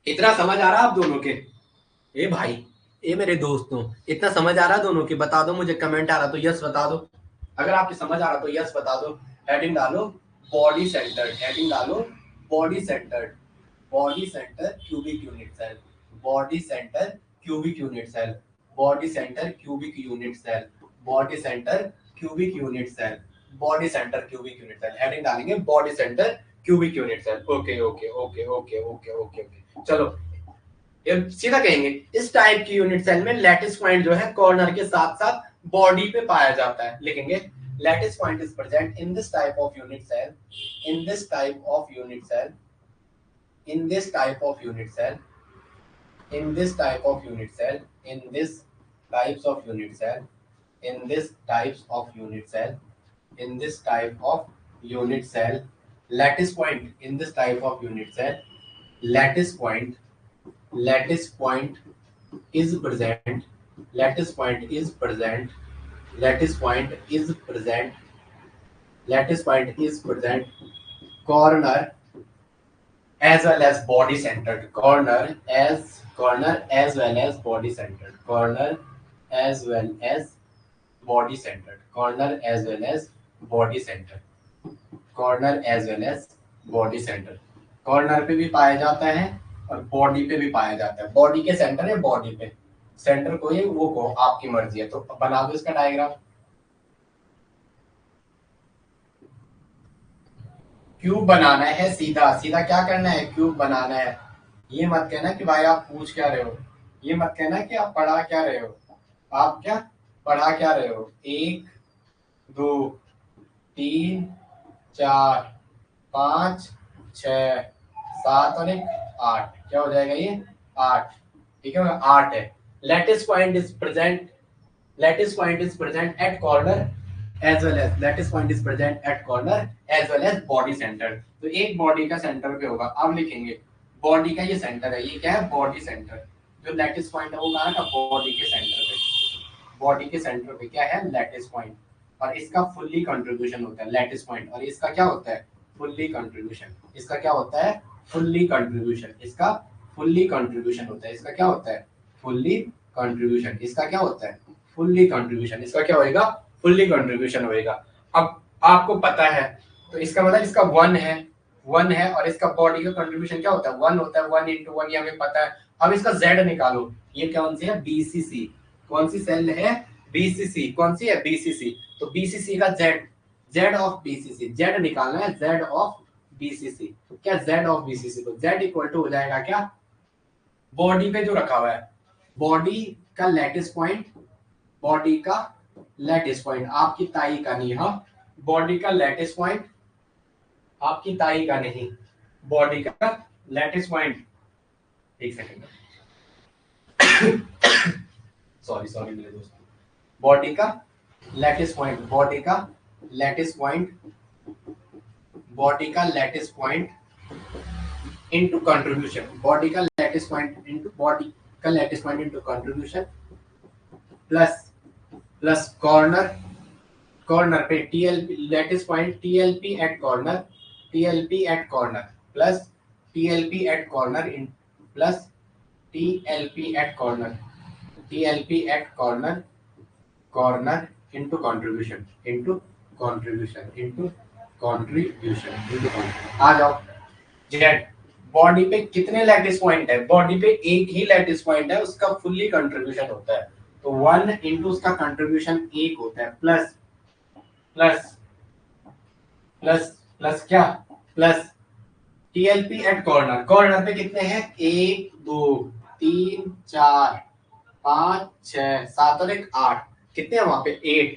S1: इतना समझ आ रहा आप दोनों के, ए भाई, ए मेरे दोस्तों, इतना समझ आ रहा दोनों की, बता दो मुझे, कमेंट आ रहा तो यस बता दो, अगर आपकी समझ आ रहा तो यस बता दो। हेडिंग डालो बॉडी सेंटर्ड, हेडिंग डालो body centred, body centre cubic unit cell, body centre cubic unit cell, body centre cubic unit cell, body centre cubic unit cell, body centre cubic unit cell. Heading डालेंगे body centre cubic unit cell. Okay okay okay okay okay okay okay, चलो ये सीधा कहेंगे, इस type की unit cell में lattice point जो है कॉर्नर के साथ साथ बॉडी पे पाया जाता है। लिखेंगे lattice point is present in this type of unit cell, in this type of unit cell, in this type of unit cell, in this type of unit cell, in this types of unit cell, in this types of unit cell, in this type of unit cell, lattice point in this type of unit cell, lattice point is present, lattice point is present, lattice point is present, lattice point is present, corner as well as body centered, corner as well as body centered, corner as well as body centered, corner as well as body centered, corner as well as body centered। Corner पे भी पाया जाता है और body पे भी पाया जाता है। बॉडी के सेंटर है, बॉडी पे सेंटर को ही वो को आपकी मर्जी है, तो बना दो इसका डायग्राम। क्यूब बनाना है, सीधा सीधा क्या करना है, क्यूब बनाना है। ये मत कहना कि भाई आप पूछ क्या रहे हो, ये मत कहना कि आप पढ़ा क्या रहे हो, आप क्या पढ़ा क्या रहे हो। 1 2 3 4 5 6 7 और 1 8, क्या हो जाएगा ये 8, ठीक है 8 है। Lattice point is present, lattice point is present at corner as well as lattice point is present at corner as well as body center। तो एक बॉडी का सेंटर पे होगा। अब लिखेंगे बॉडी का ये सेंटर है, ये क्या है बॉडी सेंटर, जो लैटिस पॉइंट है वो कहाँ का बॉडी के सेंटर पे, बॉडी के सेंटर पे क्या है लैटिस पॉइंट, और इसका फुल्ली कंट्रीब्यूशन होता है लैटिस पॉइंट, और इसका क्या होता है फुल्ली कंट्रीब्यूशन, इसका क्या होता है फुल्ली कंट्रीब्यूशन, इसका फुल्ली कंट्रीब्यूशन होता है, इसका क्या होता है फुल्ली कंट्रीब्यूशन, इसका क्या होता है फुल्ली कंट्रीब्यूशन, इसका क्या होएगा फुल्ली कंट्रीब्यूशन होएगा। अब आपको पता है तो इसका मतलब इसका 1 है और इसका बॉडी का कंट्रीब्यूशन क्या होता है 1 होता है, 1 into 1 ये हमें पता है। अब इसका z निकालो, ये कौन सी है बीसीसी, कौन सी सेल है बीसीसी, कौन सी है बीसीसी, तो बीसीसी का z ऑफ बीसीसी, z निकालना है z ऑफ बीसीसी, तो क्या z ऑफ बीसीसी, तो z इक्वल टू हो जाएगा क्या बॉडी पे जो रखा हुआ है, बॉडी का लैटिस पॉइंट, बॉडी का लैटिस पॉइंट, आपकी ताई का नहीं, हाँ बॉडी का लैटिस पॉइंट, आपकी ताई का नहीं, बॉडी का लैटिस पॉइंट। एक सेकंड, सॉरी मेरे दोस्त, बॉडी का लैटिस पॉइंट, बॉडी का लैटिस पॉइंट, बॉडी का lattice point into contribution, body का लैटिस पॉइंट इनटू बॉडी का lattice point into contribution plus corner, corner पे TLP lattice point, TLP at corner, TLP at corner plus TLP at corner in plus TLP at corner, TLP at corner, corner into contribution, into contribution, into contribution, into contribution. आ जाओ Z, body पे कितने lattice point है, body पे एक ही lattice point है, उसका fully contribution होता है, तो 1 इंटू उसका कंट्रीब्यूशन 1 होता है, प्लस प्लस प्लस प्लस क्या, plus TLP at corner, corner पे कितने हैं, 1 2 3 4 5 6 7 और 1 8, कितने हैं वहां पे 8,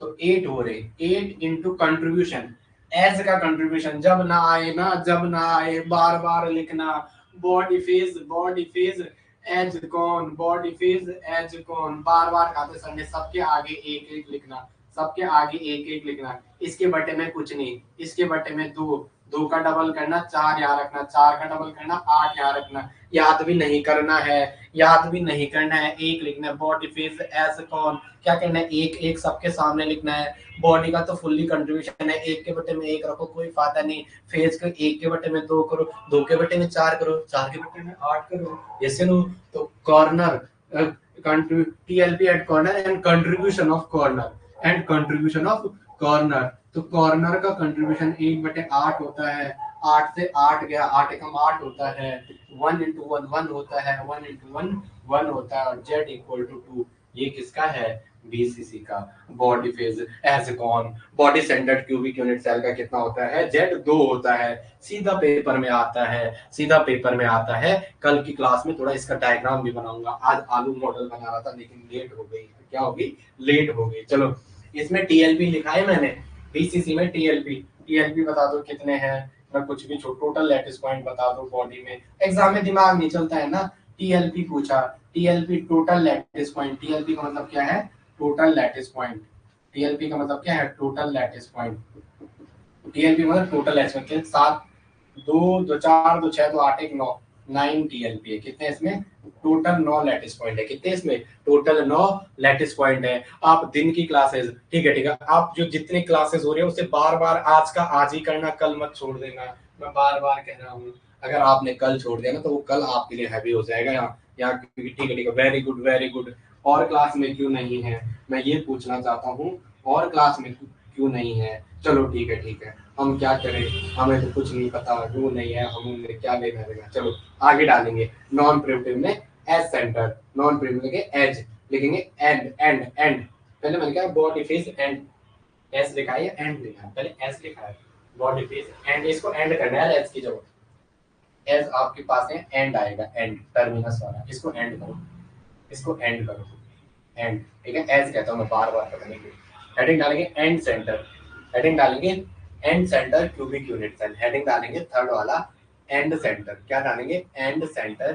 S1: तो 8 हो रहे, 8 इंटू कंट्रीब्यूशन, एज का कंट्रीब्यूशन, जब ना आए ना, जब ना आए बार बार लिखना, बॉडी फेज एज कौन, बॉडी फेज एज कौन, बार बार खाते संडे सबके आगे एक एक लिखना, सबके आगे एक एक लिखना, इसके बटे में कुछ नहीं, इसके बटे में 2, 2 का डबल करना 4 यहाँ रखना, 4 का डबल करना 8 यहाँ रखना, याद भी नहीं करना है, याद भी नहीं करना है, एक लिखना है, बॉडी फेज एज कौन, क्या करना है, एक एक सबके सामने लिखना है, बॉडी का तो फुल्ली कंट्रीब्यूशन है, 1 के बटे में 1 रखो कोई फायदा नहीं, फेज का 1 के बटे में 2 करो, 2 के बटे में 4 करो, 4 के बटे में 8 करो, ऐसे नो, तो corner TLP at corner and contribution of corner, and contribution of corner, तो कॉर्नर का कंट्रीब्यूशन 1/8 होता है, 8 से 8 गया, 8 एकम 8 होता है, 1 into 1 1 होता है, 1 into 1 1 होता है, और z इक्वल टू 2, ये किसका है, बीसीसी का, बॉडी फेज एज कौन, body centred cubic unit cell का कितना होता है, z 2 होता है, सीधा पेपर में आता है, सीधा पेपर में आता है। कल की क्लास में थोड़ा इसका डायग्राम भी बनाऊंगा, आज आलू मॉडल बना रहा था लेकिन लेट हो गई, क्या होगी, लेट हो गई। चलो इसमें टीएलपी लिखा है मैंने, बीसीसी में टीएलपी बता दो कितने हैं, मैं कुछ भी टोटल लैटिस पॉइंट बता दो बॉडी में, एग्जाम में दिमाग नहीं चलता है ना, टीएलपी पूछा, TLP total lattice point, TLP का मतलब क्या है, टोटल लैटिस पॉइंट, टीएलपी का मतलब क्या है, टोटल लैटिस पॉइंट, टीएलपी मतलब टोटल लैटिस पॉइंट, 7 2 2 4 2 6 2 8 1 9, 9 टीएलपी है, कितने इसमें, टोटल 9 लैटिस पॉइंट है, कितने इसमें, टोटल 9 लैटिस पॉइंट है। आप दिन की क्लासेस, ठीक है, आप जो जितने क्लासेस हो रहे हैं उसे बार बार आज का आज ही करना, कल मत छोड़ देना, मैं बार बार कह रहा हूँ, अगर आपने कल छोड़ दिया ना तो वो कल आपके लिए हैवी हो जाएगा यहाँ, ठीक है, वेरी गुड वेरी गुड। और क्लास में क्यों नहीं है, मैं ये पूछना चाहता हूँ, और क्लास में क्यों नहीं है, चलो ठीक है, हम क्या करें, हमें तो कुछ नहीं पता क्यों नहीं है, हमें क्या लेना देगा, चलो आगे डालेंगे, नॉन प्रिमिटिव में एज सेंटर, नॉन प्रिमिटिव के एज लिखेंगे, एंड पहले मैंने कहा बॉडी फेस एंड, एस लिखा है एंड लिखा है, पहले एस लिखा है, बॉडी फेस एंड, इसको एंड करना है एस की जगह, एस आपके पास है एंड आएगा, एंड टर्मिनस वाला, इसको एंड करो, इसको एंड करो, एंड, ठीक है, एस कहता हूँ मैं बार पता नहीं क्यों, हेडिंग डालेंगे एंड सेंटर, हेडिंग डालेंगे end centre cubic unit cell, heading डालेंगे थर्ड वाला एंड सेंटर, क्या डालेंगे, end centre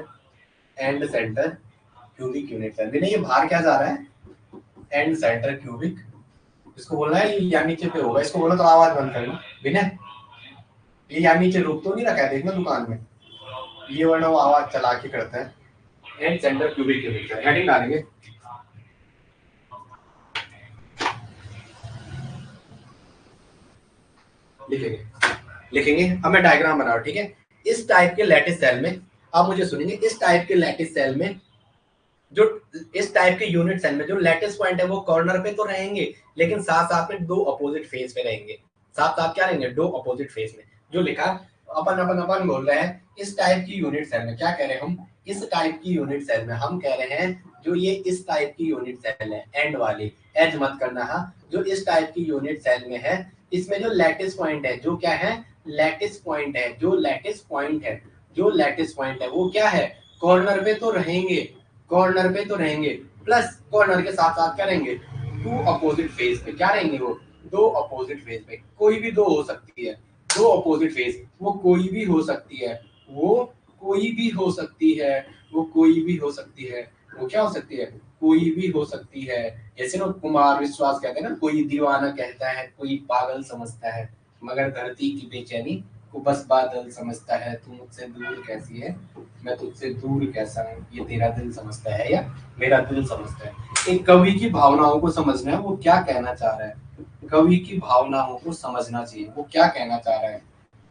S1: cubic unit cell, Vinay ये बाहर क्या जा रहा है, एंड सेंटर क्यूबिक, इसको बोलना है ये या नीचे पे होगा, इसको बोलो तो आवाज बंद करना, विनय ये या नीचे रुक तो नहीं रखा है, देखना दुकान में, ये वरना वो आवाज चला के करता है, end centre cubic unit cell, heading डालेंगे, लिखेंगे, अब मैं डायग्राम बना रहा हूं, ठीक है, इस टाइप के लैटिस सेल में, आप मुझे सुनेंगे, इस टाइप के लैटिस सेल में, जो इस टाइप के यूनिट सेल में जो लैटिस पॉइंट है वो कॉर्नर पे तो रहेंगे, लेकिन साथ साथ में 2 अपोजिट फेस पे रहेंगे, साथ साथ क्या रहेंगे, 2 अपोजिट फेस में, जो लिखा अपन बोल रहे हैं, इस टाइप की यूनिट सेल में क्या कह रहे हैं हम, इस टाइप की यूनिट सेल में हम कह रहे हैं, जो ये इस टाइप की यूनिट सेल है, एंड वाली, एज मत करना, हाँ, जो इस टाइप की यूनिट सेल में है, इसमें जो लैटिस पॉइंट है, जो क्या है, लैटिस पॉइंट है, जो लैटिस पॉइंट है वो क्या है, कॉर्नर पे तो रहेंगे, कॉर्नर पे तो रहेंगे, प्लस कॉर्नर के साथ साथ क्या रहेंगे, टू अपोजिट फेज पे, क्या रहेंगे वो, दो अपोजिट फेज पे, कोई भी दो हो सकती है, दो अपोजिट फेज, वो कोई भी हो सकती है, वो कोई भी हो सकती है, वो कोई भी हो सकती है, वो क्या हो सकती है, कोई भी हो सकती है। जैसे ना कुमार विश्वास कहते हैं ना, कोई दीवाना कहता है, कोई पागल समझता है, मगर धरती की बेचैनी को बस बादल समझता है। तू मुझसे दूर कैसी है, मैं तुझसे दूर कैसा हूँ, ये तेरा दिल समझता है या मेरा दिल समझता है। एक कवि की भावनाओं को समझना है, वो क्या कहना चाह रहा है, कवि की भावनाओं को समझना चाहिए, वो क्या कहना चाह रहा है,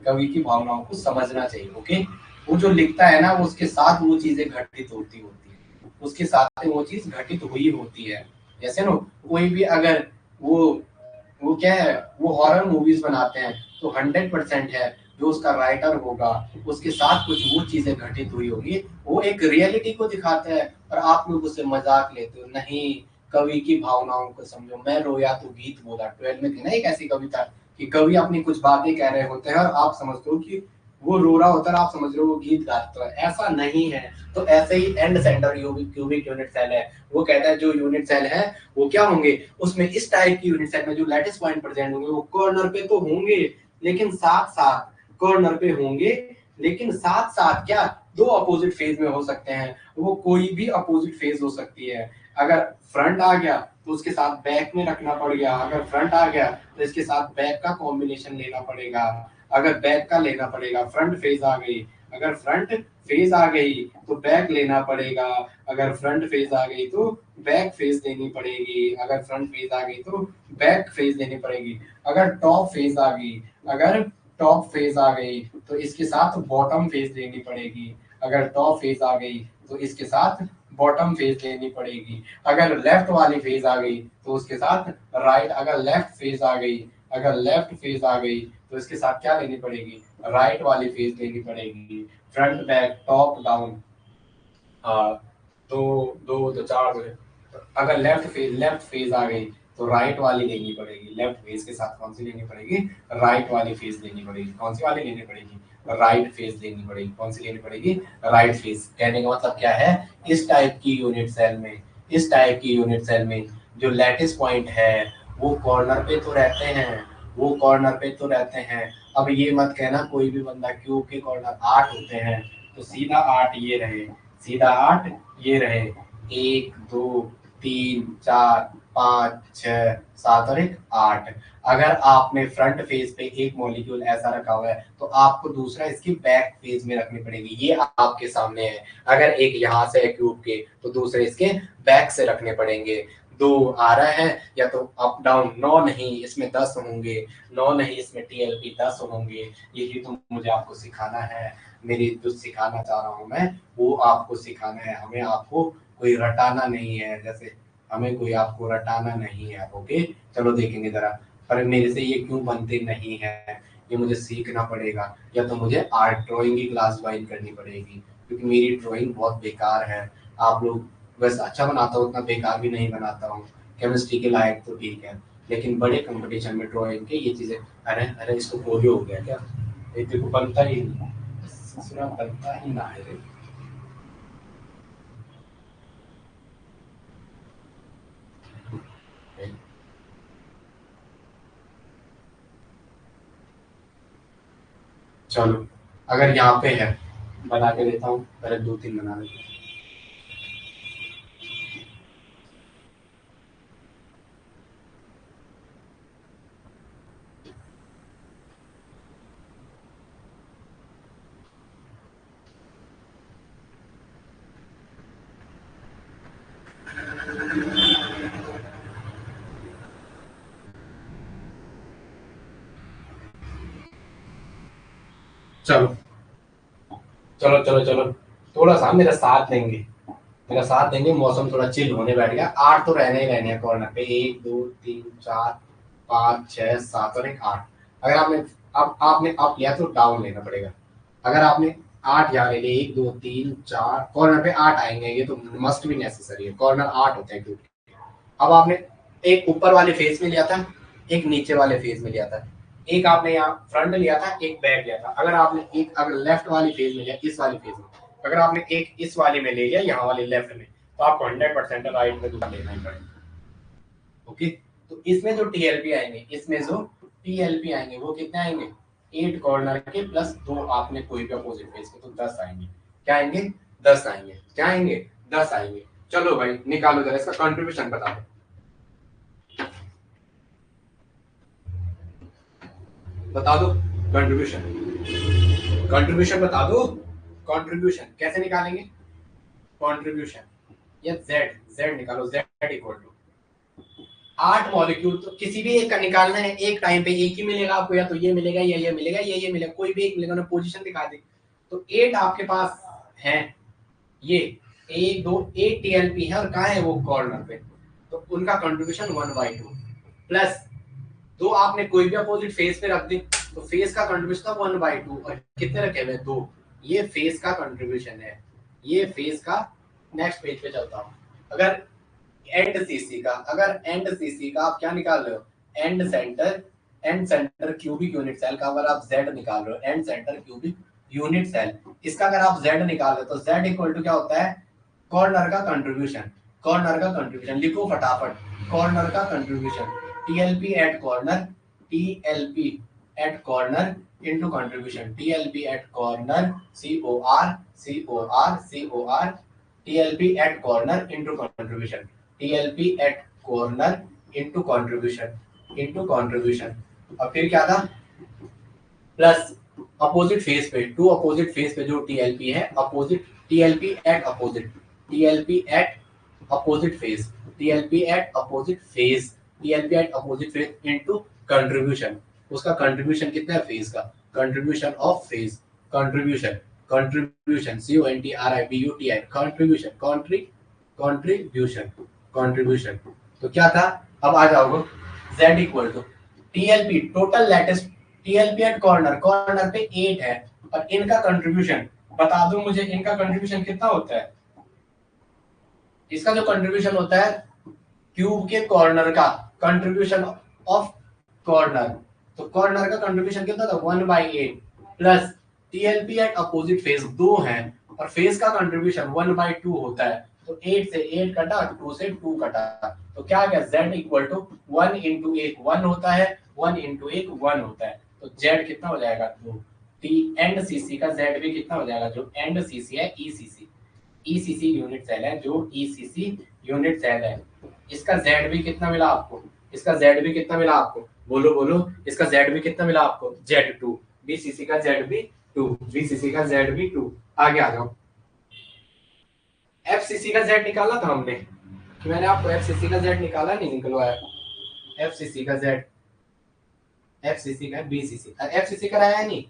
S1: कवि की भावनाओं को समझना चाहिए। ओके, वो जो लिखता है ना, वो उसके साथ वो चीजें घटित होती होती है, उसके साथ वो चीज घटित हुई होती है। जैसे ना कोई भी अगर वो क्या है, वो हॉरर मूवीज बनाते हैं, तो 100% है जो उसका राइटर होगा, उसके साथ कुछ वो चीजें घटित हुई होगी, वो एक रियलिटी को दिखाते हैं, और आप लोग उससे मजाक लेते हो। नहीं, कवि की भावनाओं को समझो। मैं रोया तो गीत बोला, 12 में थी ना एक ऐसी कविता, कि कवि अपनी कुछ बातें कह रहे होते हैं और आप समझते हो कि वो रो रहा होता है, आप समझ रहे हो वो गीत गाता है, ऐसा नहीं है। तो ऐसे ही end centre cubic unit cell है, वो कहता है जो यूनिट सेल है वो क्या होंगे, उसमें इस टाइप की यूनिट सेल में जो लैटिस पॉइंट प्रेजेंट होंगे, वो कॉर्नर पे तो होंगे, लेकिन साथ साथ कॉर्नर पे होंगे, लेकिन साथ साथ क्या, दो अपोजिट फेज में हो सकते हैं। वो कोई भी अपोजिट फेज हो सकती है। अगर फ्रंट आ गया तो उसके साथ बैक में रखना पड़ गया, अगर फ्रंट आ गया तो इसके साथ बैक का कॉम्बिनेशन लेना पड़ेगा, अगर बैक का लेना पड़ेगा, फ्रंट फेज आ गई, अगर फ्रंट फेज आ गई तो बैक लेना पड़ेगा, अगर फ्रंट फेज आ गई तो बैक फेज देनी पड़ेगी, अगर फ्रंट फेज आ गई तो बैक फेज देनी पड़ेगी, अगर टॉप फेज आ गई, अगर टॉप फेज आ गई तो इसके साथ बॉटम फेज देनी पड़ेगी, अगर टॉप फेज आ गई तो इसके साथ बॉटम फेज देनी पड़ेगी, अगर लेफ्ट वाली फेज आ गई तो उसके साथ राइट, अगर लेफ्ट फेज आ गई, अगर लेफ्ट फेज आ गई तो इसके साथ क्या लेनी पड़ेगी, राइट वाली फेज लेनी पड़ेगी। फ्रंट बैक टॉप डाउन, दो दो तो चार हुए। अगर लेफ्ट फेज आ गई तो राइट वाली लेनी पड़ेगी, लेफ्ट फेज के साथ कौन सी लेनी पड़ेगी, राइट वाली फेज लेनी पड़ेगी, कौन सी वाली लेनी पड़ेगी, राइट फेज लेनी पड़ेगी, कौन सी लेनी पड़ेगी, राइट फेज। कहने का मतलब क्या है, इस टाइप की यूनिट सेल में, इस टाइप की यूनिट सेल में जो लैटिस पॉइंट है वो कॉर्नर पे तो रहते हैं, वो कॉर्नर पे तो रहते हैं। अब ये मत कहना कोई भी बंदा, क्यूब के कॉर्नर 8 होते हैं तो सीधा 8 ये रहे, सीधा 8 ये रहे, 1 2 3 4 5 6 7 और एक 8। अगर आपने फ्रंट फेज पे एक मॉलिक्यूल ऐसा रखा हुआ है तो आपको दूसरा इसकी बैक फेज में रखनी पड़ेगी, ये आपके सामने है। अगर एक यहाँ से है क्यूब के तो दूसरे इसके बैक से रखने पड़ेंगे। दो आ रहा है या तो अप डाउन, 9 नहीं इसमें 10 होंगे, 9 नहीं इसमें टीएलपी 10 होंगे। ये तो मुझे आपको सिखाना है, मेरी जो सिखाना चाह रहा हूँ मैं वो आपको सिखाना है, हमें आपको कोई रटाना नहीं है, जैसे हमें कोई आपको रटाना नहीं है। ओके, चलो देखेंगे जरा। पर मेरे से ये क्यों बनते नहीं है, ये मुझे सीखना पड़ेगा, या तो मुझे आर्ट ड्राइंग की क्लास ज्वाइन करनी पड़ेगी, क्योंकि मेरी ड्राइंग बहुत बेकार है। आप लोग वैसे अच्छा बनाता हूँ, उतना बेकार भी नहीं बनाता हूँ, केमिस्ट्री के लायक तो ठीक है, लेकिन बड़े कंपटीशन में ड्राइंग के ये चीजें, अरे अरे इसको पोलियो हो गया क्या, ये देखो बनता ही नहीं, ससुरा बनता ही ना है रे। चलो, अगर यहाँ पे है बना के देता हूँ, पहले 2 3 बना लेता हूँ। चलो चलो चलो चलो, थोड़ा सा मेरा साथ देंगे, मेरा साथ देंगे, मौसम थोड़ा चिल होने बैठ गया। 8 तो रहने ही रहने हैं कॉर्नर पे, 1 2 3 4 5 6 7 और एक 8। अगर आपने अब आपने अप लिया तो डाउन लेना पड़ेगा। अगर आपने 8 यहाँ ले लिए, 1 2 3 4 कॉर्नर पे 8 आएंगे, ये तो मस्ट भी नेसेसरी है, कॉर्नर 8 होते हैं क्योंकि। अब आपने एक ऊपर वाले फेस में लिया था, एक नीचे वाले फेस में लिया था, एक आपने यहाँ फ्रंट लिया था, एक बैक लिया था। अगर आपने एक अगर लेफ्ट वाली फेज में लिया, इस वाली फेज में, अगर आपने एक इस वाले में ले लिया, यहाँ वाले लेफ्ट में, तो आपको 100% राइट में दूसरा लेना ही पड़ेगा। ओके, तो इसमें जो टीएलपी आएंगे, वो कितने आएंगे, 8 कॉर्नर के प्लस 2 आपने कोई भी अपोजिट फेस के, तो 10 आएंगे। क्या आएंगे, 10 आएंगे। क्या आएंगे, 10 आएंगे। चलो भाई निकालो जरा इसका कंट्रीब्यूशन बता दो, कंट्रीब्यूशन बता दो। कंट्रीब्यूशन कैसे निकालेंगे, कंट्रीब्यूशन या जेड निकालो, जेड इक्वल टू 8 मॉलिक्यूल, तो किसी भी एक का निकालना है, एक टाइम पे एक ही मिलेगा आपको, या तो ये मिलेगा या ये मिलेगा या ये मिलेगा, कोई भी एक मिलेगा ना, पोजीशन दिखा दे। तो 8 आपके पास है, ये 1 2 8 टीएलपी है, और कहाँ है वो, कॉर्नर पे, तो उनका कंट्रीब्यूशन 1/2 प्लस 2 आपने कोई भी अपोजिट फेस पे रख दी, तो फेस का कंट्रीब्यूशन था 1/2, और कितने रखे हुए, 2। ये फेस का कंट्रीब्यूशन है, ये फेस का। नेक्स्ट पेज पे चलता हूँ। अगर एंड सीसी का आप क्या निकाल रहे हो, end centre cubic unit cell का अगर आप जेड निकाल रहे हो, end centre cubic unit cell, इसका अगर आप जेड निकाल रहे हो, तो जेड इक्वल टू क्या होता है, कॉर्नर का कंट्रीब्यूशन लिखो फटाफट, कॉर्नर का contribution, TLP at corner into contribution, TLP at corner, COR TLP at corner into contribution, TLP at corner into contribution। अब फिर क्या था, प्लस अपोजिट फेस पे, टू अपोजिट फेस पे जो TLP है, opposite TLP at opposite face into contribution. उसका contribution कितना है, फेस का contribution of face, contribution contribution. तो क्या था, अब आ जाओगे, z equal to TLP total lattice, TLP at corner पे 8 है, और इनका कंट्रीब्यूशन बता दो मुझे, इनका कंट्रीब्यूशन कितना होता है, इसका जो कंट्रीब्यूशन होता है क्यूब के कॉर्नर का कंट्रीब्यूशन ऑफ कॉर्नर, तो कॉर्नर का कंट्रीब्यूशन कितना था, 1/8 plus TLP at opposite face 2 है, और फेस का कंट्रीब्यूशन 1/2 होता है, तो 8 से 8 कटा, 2 से 2 कटा, तो क्या आ गया, z इक्वल टू 1 इंटू 1 1 होता है, 1 इंटू 1 1 होता है, तो z कितना हो जाएगा, 2। टी एंड सीसी का z भी कितना हो जाएगा, जो एंड सीसी है, ईसीसी यूनिट सेल है, जो ईसीसी यूनिट सेल है, इसका z भी कितना मिला आपको, बोलो, इसका z भी कितना मिला आपको, z2, बीसीसी का z भी 2, आगे आ जाओ। एफसीसी का z निकाला था हमने, मैंने आपको एफसीसी का z निकाला नहीं, निकलवाया, एफसीसी का बीसीसी, एफसीसी कराया नहीं,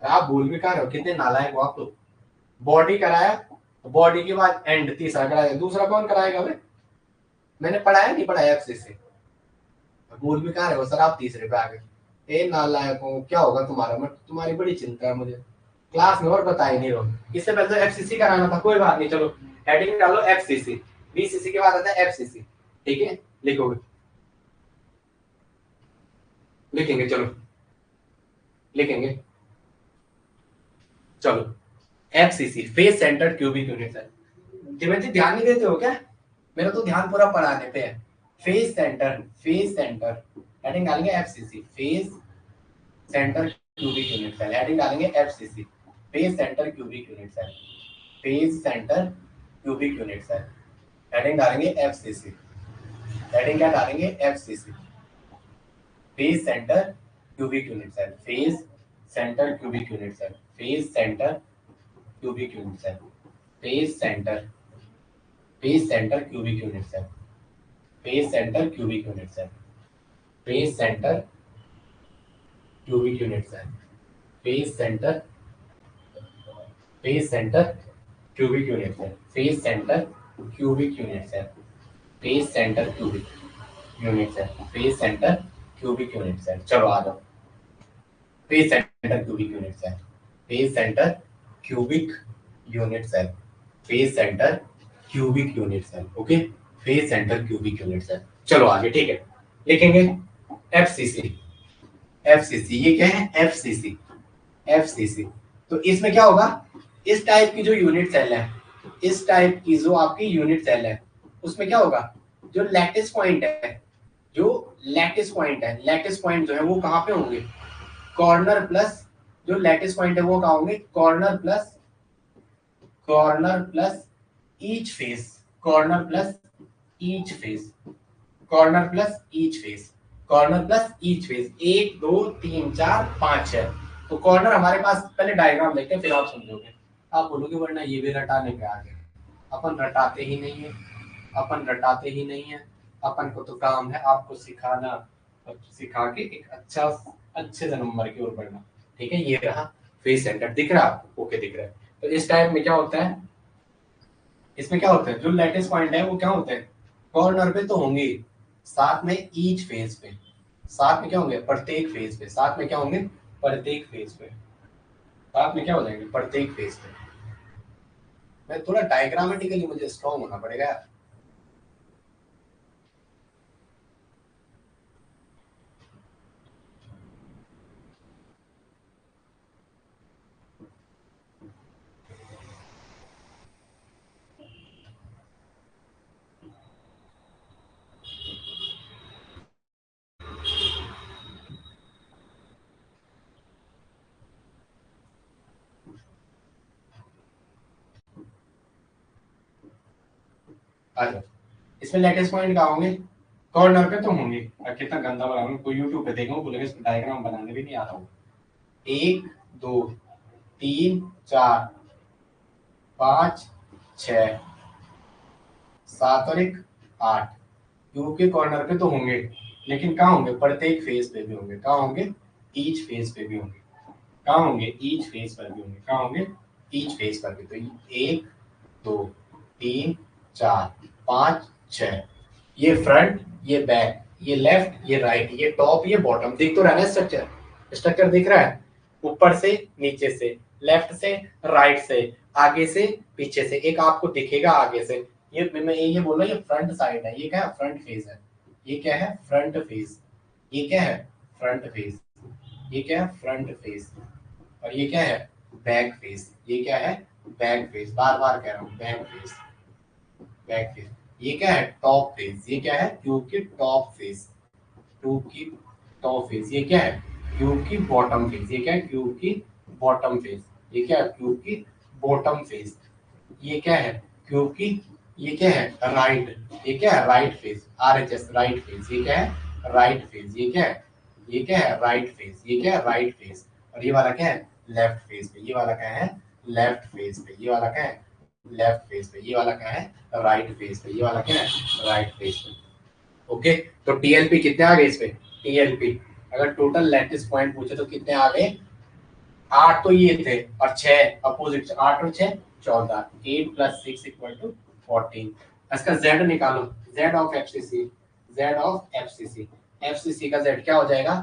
S1: आप भूल भी कहा रहे हो, कितने नालायक हो आप लोग। बॉडी कराया, बॉडी के बाद एंड तीसरा कराया, दूसरा कौन कराएगा भाई, मैंने पढ़ाया नहीं पढ़ाया एफसीसी, भूल भी कहा रहे हो सर, आप तीसरे पे आ गए, ए नालायकों, क्या होगा तुम्हारा, मैं तुम्हारी बड़ी चिंता है मुझे, क्लास में और बता ही नहीं रहो। इससे पहले तो एफसीसी कराना था, कोई बात नहीं, चलो हेडिंग डालो एफसीसी, बीसीसी के बाद आता है एफसीसी, ठीक है, लिखोगे, लिखेंगे, चलो FCC, face centred cubic unit cell. Divyanshi ध्यान नहीं देते हो क्या, मेरा तो ध्यान पूरा पढ़ाने पे है। फेस सेंटर हेडिंग डालेंगे FCC, face centre cubic unit cell, heading डालेंगे FCC, face centre cubic unit cell, heading डालेंगे एफसीसी, हेडिंग क्या डालेंगे, FCC, face centre cubic unit cell, face centre cubic unit cell, face centre cubic unit cell, face centre cubic unit cell, face centre cubic unit cell, face centre cubic unit cell, face centre cubic unit cell, face centre cubic unit cell, face centre cubic unit cell, face centre cubic unit cell. चलो आ जाओ, face centre cubic unit cell, face centre cubic unit cell, face centre cubic unit cell, okay, face centre cubic unit cell. चलो आगे, ठीक है, लिखेंगे FCC, ये क्या है, एफसीसी। तो इसमें क्या होगा, इस टाइप की जो यूनिट सेल है, इस टाइप की जो आपकी यूनिट सेल है उसमें क्या होगा, जो लैटिस पॉइंट है, जो लैटिस पॉइंट है, लैटिस पॉइंट जो है वो कहाँ पे होंगे, कॉर्नर प्लस, जो लैटिस पॉइंट है वो कहाँ होंगे, corner plus, corner plus each face, corner plus each face, corner plus each face, corner plus each face, 1 2 3 4 5 6। तो कॉर्नर हमारे पास, पहले डायग्राम देखते हैं फिर आप समझोगे, आप बोलोगे वरना ये भी रटाने पे आ गए। अपन रटाते ही नहीं है, अपन रटाते ही नहीं है, अपन को तो काम है आपको सिखाना और सिखा के एक अच्छा अच्छे से नंबर की ओर बढ़ना। ठीक है, ये रहा फेस सेंटर, दिख रहा है आपको, ओके दिख रहा है। तो इस टाइप में क्या होता है, इसमें क्या होता है, जो लेटेस्ट पॉइंट है वो क्या होता है, कॉर्नर पे तो होंगे, साथ में ईच फेस पे, साथ में क्या होंगे, प्रत्येक फेस पे, साथ में क्या होंगे, प्रत्येक फेस पे, साथ में क्या हो जाएंगे, प्रत्येक फेस पे। मैं थोड़ा डायग्रामेटिकली मुझे स्ट्रॉन्ग होना पड़ेगा। अच्छा, इसमें लेटेस्ट पॉइंट कहाँ होंगे, कॉर्नर पे तो होंगे। और कितना गंदा बना हूं, कोई यूट्यूब पे देखा बोलेगा इसको डायग्राम बनाने भी नहीं आता हूँ। 1 2 3 4 5 6 7 और 1 8, क्यू के कॉर्नर पे तो होंगे, लेकिन कहाँ होंगे, प्रत्येक फेस पे भी होंगे, कहाँ होंगे, ईच फेस पे भी होंगे, कहाँ होंगे, ईच फेस पर भी होंगे, कहाँ होंगे, ईच फेस पर भी। तो 1 2 3 4 5 6, ये फ्रंट, ये बैक, ये लेफ्ट, ये राइट, ये टॉप, ये बॉटम, दिख तो रहा है स्ट्रक्चर, स्ट्रक्चर दिख रहा है, ऊपर से नीचे से, लेफ्ट से राइट से, आगे से पीछे से, एक आपको दिखेगा आगे से। ये मैं ये बोल रहा हूँ, ये फ्रंट साइड है, ये क्या है, फ्रंट फेस है, ये क्या है, फ्रंट फेस, ये क्या है, फ्रंट फेस, ये क्या है, फ्रंट फेस, और ये क्या है, बैक फेस, ये क्या है, बैक फेस, बार बार कह रहा हूँ, बैक फेस, बैक फेस। ये क्या है, टॉप फेस, ये क्या है, ट्यूब की टॉप फेस, ट्यूब की टॉप फेस, ये क्या है, ट्यूब की बॉटम फेस, ये क्या है, ट्यूब की बॉटम फेस, ये क्या है, ट्यूब की बॉटम फेस, ये क्या है, ट्यूब की, ये क्या है, राइट, ये क्या है, right face, RHS right face, ये क्या है, राइट फेस, ये क्या है, ये क्या है, राइट फेस, ये क्या है, राइट फेस, और ये वाला क्या है, लेफ्ट फेस पे, ये वाला क्या है, लेफ्ट फेस पे, ये वाला क्या है, लेफ्ट फेस पे, ये वाला क्या है, राइट फेस पे, ये वाला क्या है, राइट फेस पे। ओके, तो टीएलपी कितने आ गए इस पे, टीएलपी अगर टोटल लैटिस पॉइंट पूछे तो कितने आ गए, 8 तो ये थे और 6 अपोजिट, 8 और 6 14, 8 + 6 = 14। इसका जेड निकालो, Z of FCC, Z of FCC, FCC का जेड क्या हो जाएगा,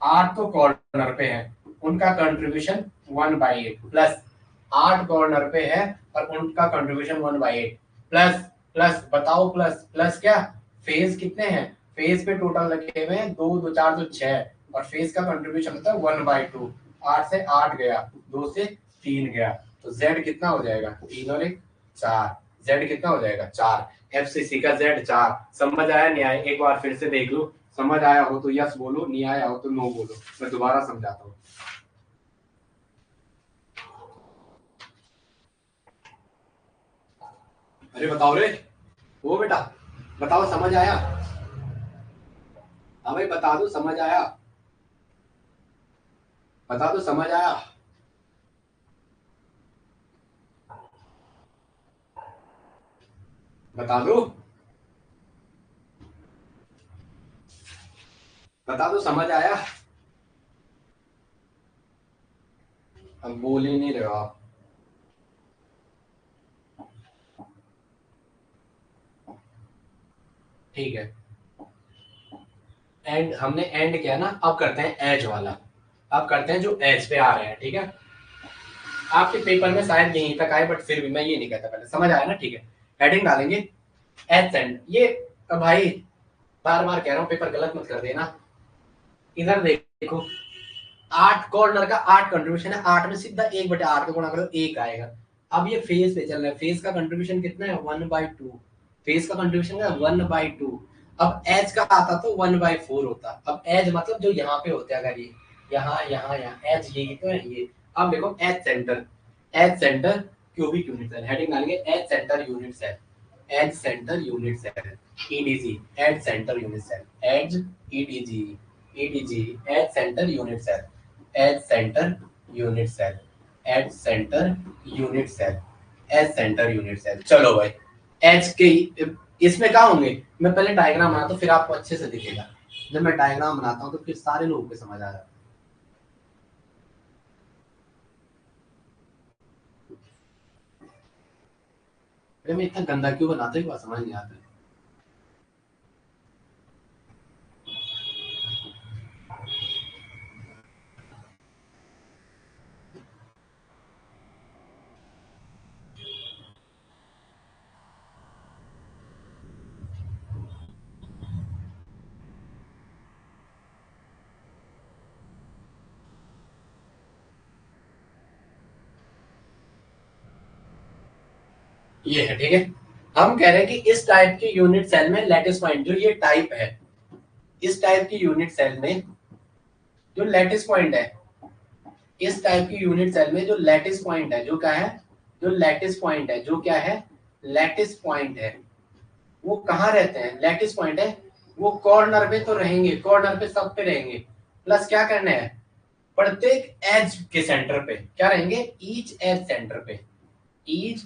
S1: 8 तो कॉर्नर पे है, उनका कंट्रीब्यूशन 1/8 प्लस 8 कॉर्नर पे है और उनका कंट्रीब्यूशन 1/8 प्लस, प्लस बताओ, प्लस प्लस क्या, फेज कितने हैं, फेज पे टोटल रखे हुए हैं 2 2 4 तो 6, और फेज का कंट्रीब्यूशन होता है 1/2, 8 से 8 गया, 2 से 3 गया, तो जेड कितना हो जाएगा, 3 और 1 4, जेड कितना हो जाएगा 4, एफसीसी का जेड 4। समझ आया नहीं आया, एक बार फिर से देख लो, समझ आया हो तो यस बोलो, नहीं आया हो तो नो बोलो, मैं दोबारा समझाता हूँ। अरे बताओ रे, वो बेटा बताओ, समझ आया, हाँ भाई बता दो समझ आया, बता दो समझ आया, बता दो, बता दो समझ आया, हम बोल ही नहीं रहे हो आप। ठीक है, एंड हमने एंड किया ना, अब करते हैं एज वाला, अब करते हैं जो एज पे आ रहे हैं। ठीक है, आपके पेपर में शायद यहीं तक आए, बट फिर भी मैं ये नहीं कहता, पहले समझ आया ना। ठीक है, हेडिंग डालेंगे एज एंड, ये भाई बार बार कह रहा हूँ, पेपर गलत मत कर देना। इधर देखो, 8 कॉर्नर का 8 कंट्रीब्यूशन है, 8 में सीधा 1/8 को गुणा करो 1 आएगा, अब ये फेज पे चल रहा है, फेज का कंट्रीब्यूशन कितना है 1/2, फेज का कंट्रीब्यूशन है 1/2। अब एज का आता तो 1/4 होता। अब एज मतलब जो यहाँ पे होते हैं, अगर ये यहाँ यहाँ यहाँ एज ये तो है ये। अब देखो edge centre, edge centre cubic unit cell, heading डालेंगे edge centre unit cell, edge centre unit cell, EDG edge centre unit cell, edge EDG, EDG edge centre unit cell, edge centre unit cell, edge centre unit cell, edge centre unit cell. चलो भाई as के इसमें क्या होंगे, मैं पहले diagram बनाता हूँ फिर आपको अच्छे से दिखेगा। जब मैं डायग्राम बनाता हूँ तो फिर सारे लोगों को समझ आ जाता है। अरे मैं इतना गंदा क्यों बनाता हूँ, समझ नहीं आता है। ये है ठीक है। हम कह रहे हैं कि इस टाइप की यूनिट सेल में लैटिस पॉइंट, जो ये टाइप है, इस टाइप की यूनिट सेल में जो लैटिस पॉइंट है, इस टाइप की यूनिट सेल में जो लैटिस पॉइंट है, जो क्या है, जो लैटिस पॉइंट है, जो क्या है, लैटिस पॉइंट है, वो कहाँ रहते हैं, लैटिस पॉइंट है, वो कॉर्नर पे तो रहेंगे, कॉर्नर पे सब पे रहेंगे, प्लस क्या करना है, प्रत्येक एज के सेंटर पे क्या रहेंगे, ईच एज सेंटर पे, ईच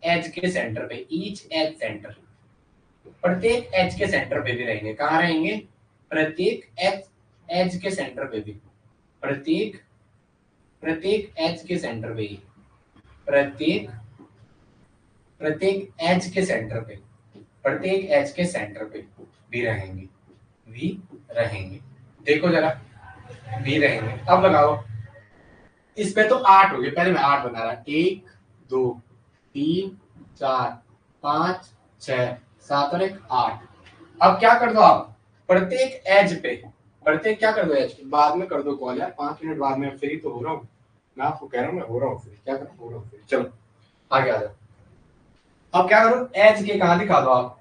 S1: एज के सेंटर पे, ईच एज सेंटर, प्रत्येक एज के सेंटर पे भी रहेंगे। कहाँ रहेंगे, प्रत्येक एज एज के सेंटर पे भी, प्रत्येक प्रत्येक एज के सेंटर पे ही, प्रत्येक प्रत्येक एज के सेंटर पे, प्रत्येक एज के सेंटर पे भी रहेंगे, भी रहेंगे। देखो जरा, भी रहेंगे। अब लगाओ, इसमें तो 8 हो गए, पहले मैं 8 बना रहा, 1 2 3 4 5 6 7 और 1 8। अब क्या कर दो आप, प्रत्येक एज पे, प्रत्येक क्या कर दो एज पे, बाद में कर दो कॉल यार, 5 मिनट बाद में, फ्री तो हो रहा हूँ मैं, आपको कह रहा हूँ मैं हो रहा हूँ फ्री, क्या करूँ, हो रहा हूँ फ्री। चलो आगे आ जाओ। अब क्या करो, एज के कहाँ दिखा दो आप,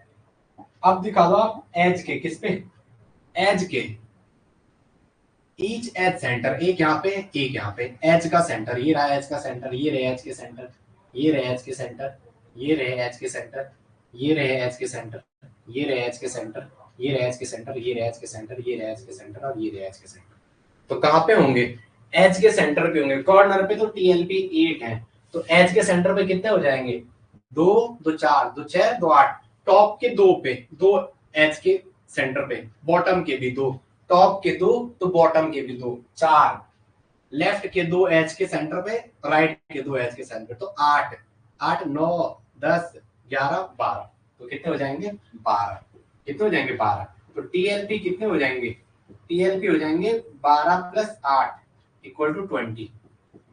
S1: अब दिखा दो आप एज के, किस पे, एज के, ईच एज सेंटर, एक यहाँ पे एक यहाँ पे, एज का सेंटर, ये रहा एज का सेंटर, ये रहे एज के सेंटर, ये रहे एज के सेंटर, ये रहे एज के सेंटर, ये रहे एज के सेंटर, ये रहे एज के सेंटर, ये रहे एज के सेंटर, ये रहे एज के सेंटर, ये रहे एज के सेंटर और ये रहे एज के सेंटर। तो कहाँ पे होंगे, एज के सेंटर पे होंगे। कॉर्नर पे तो टीएलपी 8 है, तो एज के सेंटर पे कितने हो जाएंगे, 2 2 4 2 6 2 8, टॉप के 2 पे 2, एज के सेंटर पे, बॉटम के भी 2, टॉप के 2 तो बॉटम के भी 2, 4, लेफ्ट के 2 एज के सेंटर पे, राइट के 2 एज के सेंटर, तो 8 8 9 10 11 12, तो कितने हो जाएंगे 12, कितने हो जाएंगे 12, तो टीएलपी कितने हो जाएंगे, टीएलपी हो जाएंगे 12 प्लस 8 इक्वल टू 20,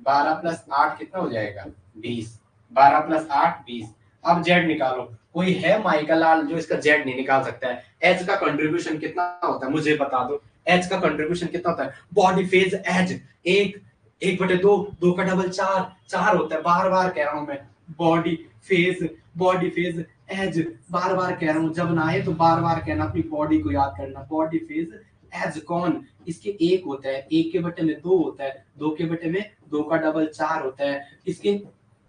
S1: 12 प्लस 8 कितना हो जाएगा 20, 12 प्लस 8 20। अब जेड निकालो, कोई है माइकल लाल जो इसका जेड नहीं निकाल सकता है। एच का कंट्रीब्यूशन कितना होता है मुझे बता दो, एच का कंट्रीब्यूशन कितना होता है, बॉडी फेज एज एक, 1/2, 2 का डबल 4, 4 होता है, बार बार कह रहा हूं मैं, body face, body face edge, बार बार कह रहा हूँ, जब ना आए तो बार बार कहना, अपनी बॉडी को याद करना, बॉडी फेज एज कौन, इसके 1 होता है, 1 के बटे में 2 होता है, 2 के बटे में 2 का डबल 4 होता है, इसके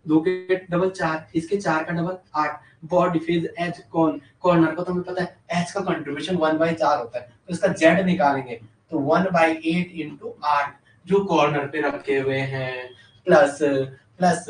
S1: 2 के डबल 4, इसके 4 का डबल 8, बॉडी फेज एज कौन, कॉर्नर का तो हमें पता है एच का कंट्रीब्यूशन 1/4 होता है, तो इसका जेड निकालेंगे तो 1/8 इंटू 8 जो कॉर्नर पे रखे हुए हैं, प्लस प्लस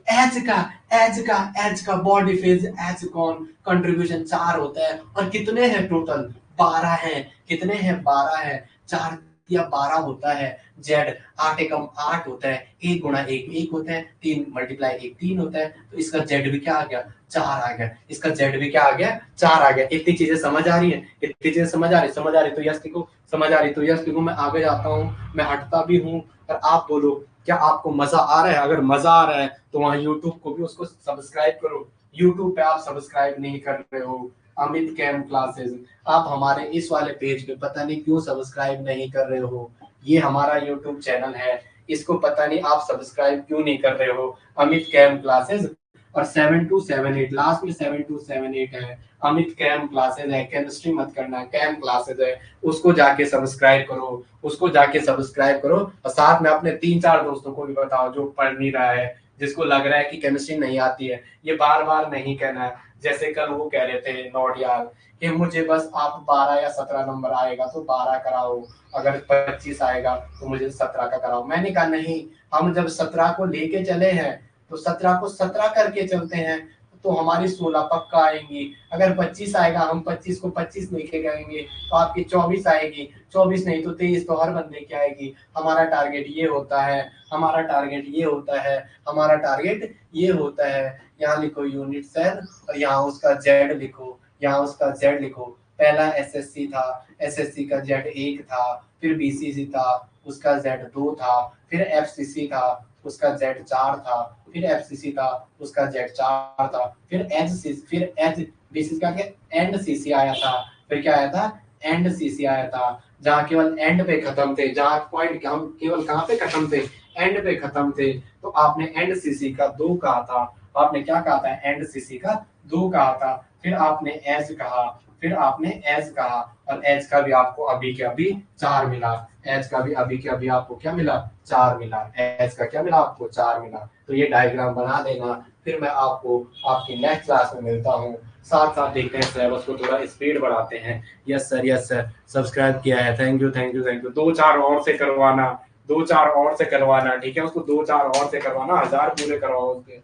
S1: एच का बॉडी फेज एच कौन कंट्रीब्यूशन 4 होता है, और कितने हैं टोटल 12 हैं, कितने हैं 12 हैं, 4 या 12 होता है, जेड 8 एकम 8 होता है, 1 गुणा 1 1 होता है, 3 मल्टीप्लाई 1 3 होता है, तो इसका जेड भी क्या आ गया 4 आ गया, इसका जेड भी क्या आ गया 4 आ गया। इतनी चीजें समझ आ रही है, इतनी चीजें समझ आ रही तो यस लिखो, समझ आ रही तो यस लिखो। मैं आगे जाता हूँ, मैं हटता भी हूँ, और आप बोलो क्या आपको मजा आ रहा है, अगर मजा आ रहा है तो वहाँ यूट्यूब को भी उसको सब्सक्राइब करो, यूट्यूब पे आप सब्सक्राइब नहीं कर रहे हो, अमित कैम क्लासेस, आप हमारे इस वाले पेज पे पता नहीं क्यों सब्सक्राइब नहीं कर रहे हो, ये हमारा यूट्यूब चैनल है, इसको पता नहीं आप सब्सक्राइब क्यों नहीं कर रहे हो। अमित कैम क्लासेस और 7278 लास्ट में 7278 है। अमित कैम क्लासेस है, केमिस्ट्री मत करना, कैम क्लासेस है, उसको जाके सब्सक्राइब करो, उसको जाके सब्सक्राइब करो। और साथ में अपने 3-4 दोस्तों को भी बताओ जो पढ़ नहीं रहा है, जिसको लग रहा है कि केमिस्ट्री नहीं आती है। ये बार बार नहीं कहना है। जैसे कल वो कह रहे थे नोटियाल कि मुझे बस आप 12 या 17 नंबर आएगा तो 12 कराओ, अगर 25 आएगा तो मुझे 17 का कराओ। मैंने कहा नहीं, हम जब 17 को लेके चले हैं तो 17 को 17 करके चलते हैं, तो हमारी 16 पक्का आएंगी। अगर 25 आएगा, हम 25 को 25 लेके जाएंगे तो आपकी 24 आएगी, 24 नहीं तो 23 तो हर बंदे की आएगी। हमारा टारगेट ये होता है, हमारा टारगेट ये होता है, हमारा टारगेट ये होता है। यहाँ लिखो यूनिट सेल और यहाँ उसका जेड लिखो, यहाँ उसका जेड लिखो। पहला एसएससी था, एसएससी का जेड 1 था, फिर बीसीसी था, उसका जेड 2 था, फिर एफसीसी था, उसका जेड 4 था, फिर एफसीसी था, उसका जेड 4 था, फिर एच बीसीसी का एंड सीसी आया था, फिर क्या आया था, एंड सीसी आया था, जहाँ केवल एंड पे खत्म थे, जहाँ पॉइंट हम केवल कहाँ पे खत्म थे, एंड पे खत्म थे। तो आपने एंड सीसी का 2 कहा था, आपने क्या कहा था, एंड सीसी का 2 कहा था। फिर आपने एज कहा, फिर आपने एज कहा, और एज का भी आपको अभी के अभी 4 मिला। एज का भी अभी के अभी आपको क्या मिला, 4 मिला। एज का क्या मिला आपको, 4 मिला। तो ये डायग्राम बना देना। फिर मैं आपको आपकी नेक्स्ट क्लास में मिलता हूँ। साथ साथ देखते हैं सिलेबस को थोड़ा स्पीड बढ़ाते हैं। Yes sir, yes sir, subscribe किया है, thank you thank you thank you. 2-4 और से करवाना, 2-4 और से करवाना, ठीक है, उसको 2-4 और से करवाना, 1000 पूरे करवाओ उसके।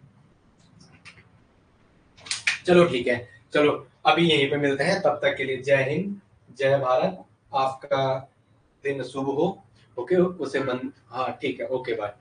S1: चलो ठीक है, चलो अभी यहीं पे मिलते हैं। तब तक के लिए जय हिंद, जय भारत, आपका दिन शुभ हो। ओके, उसे बंद, हाँ ठीक है, ओके बाय।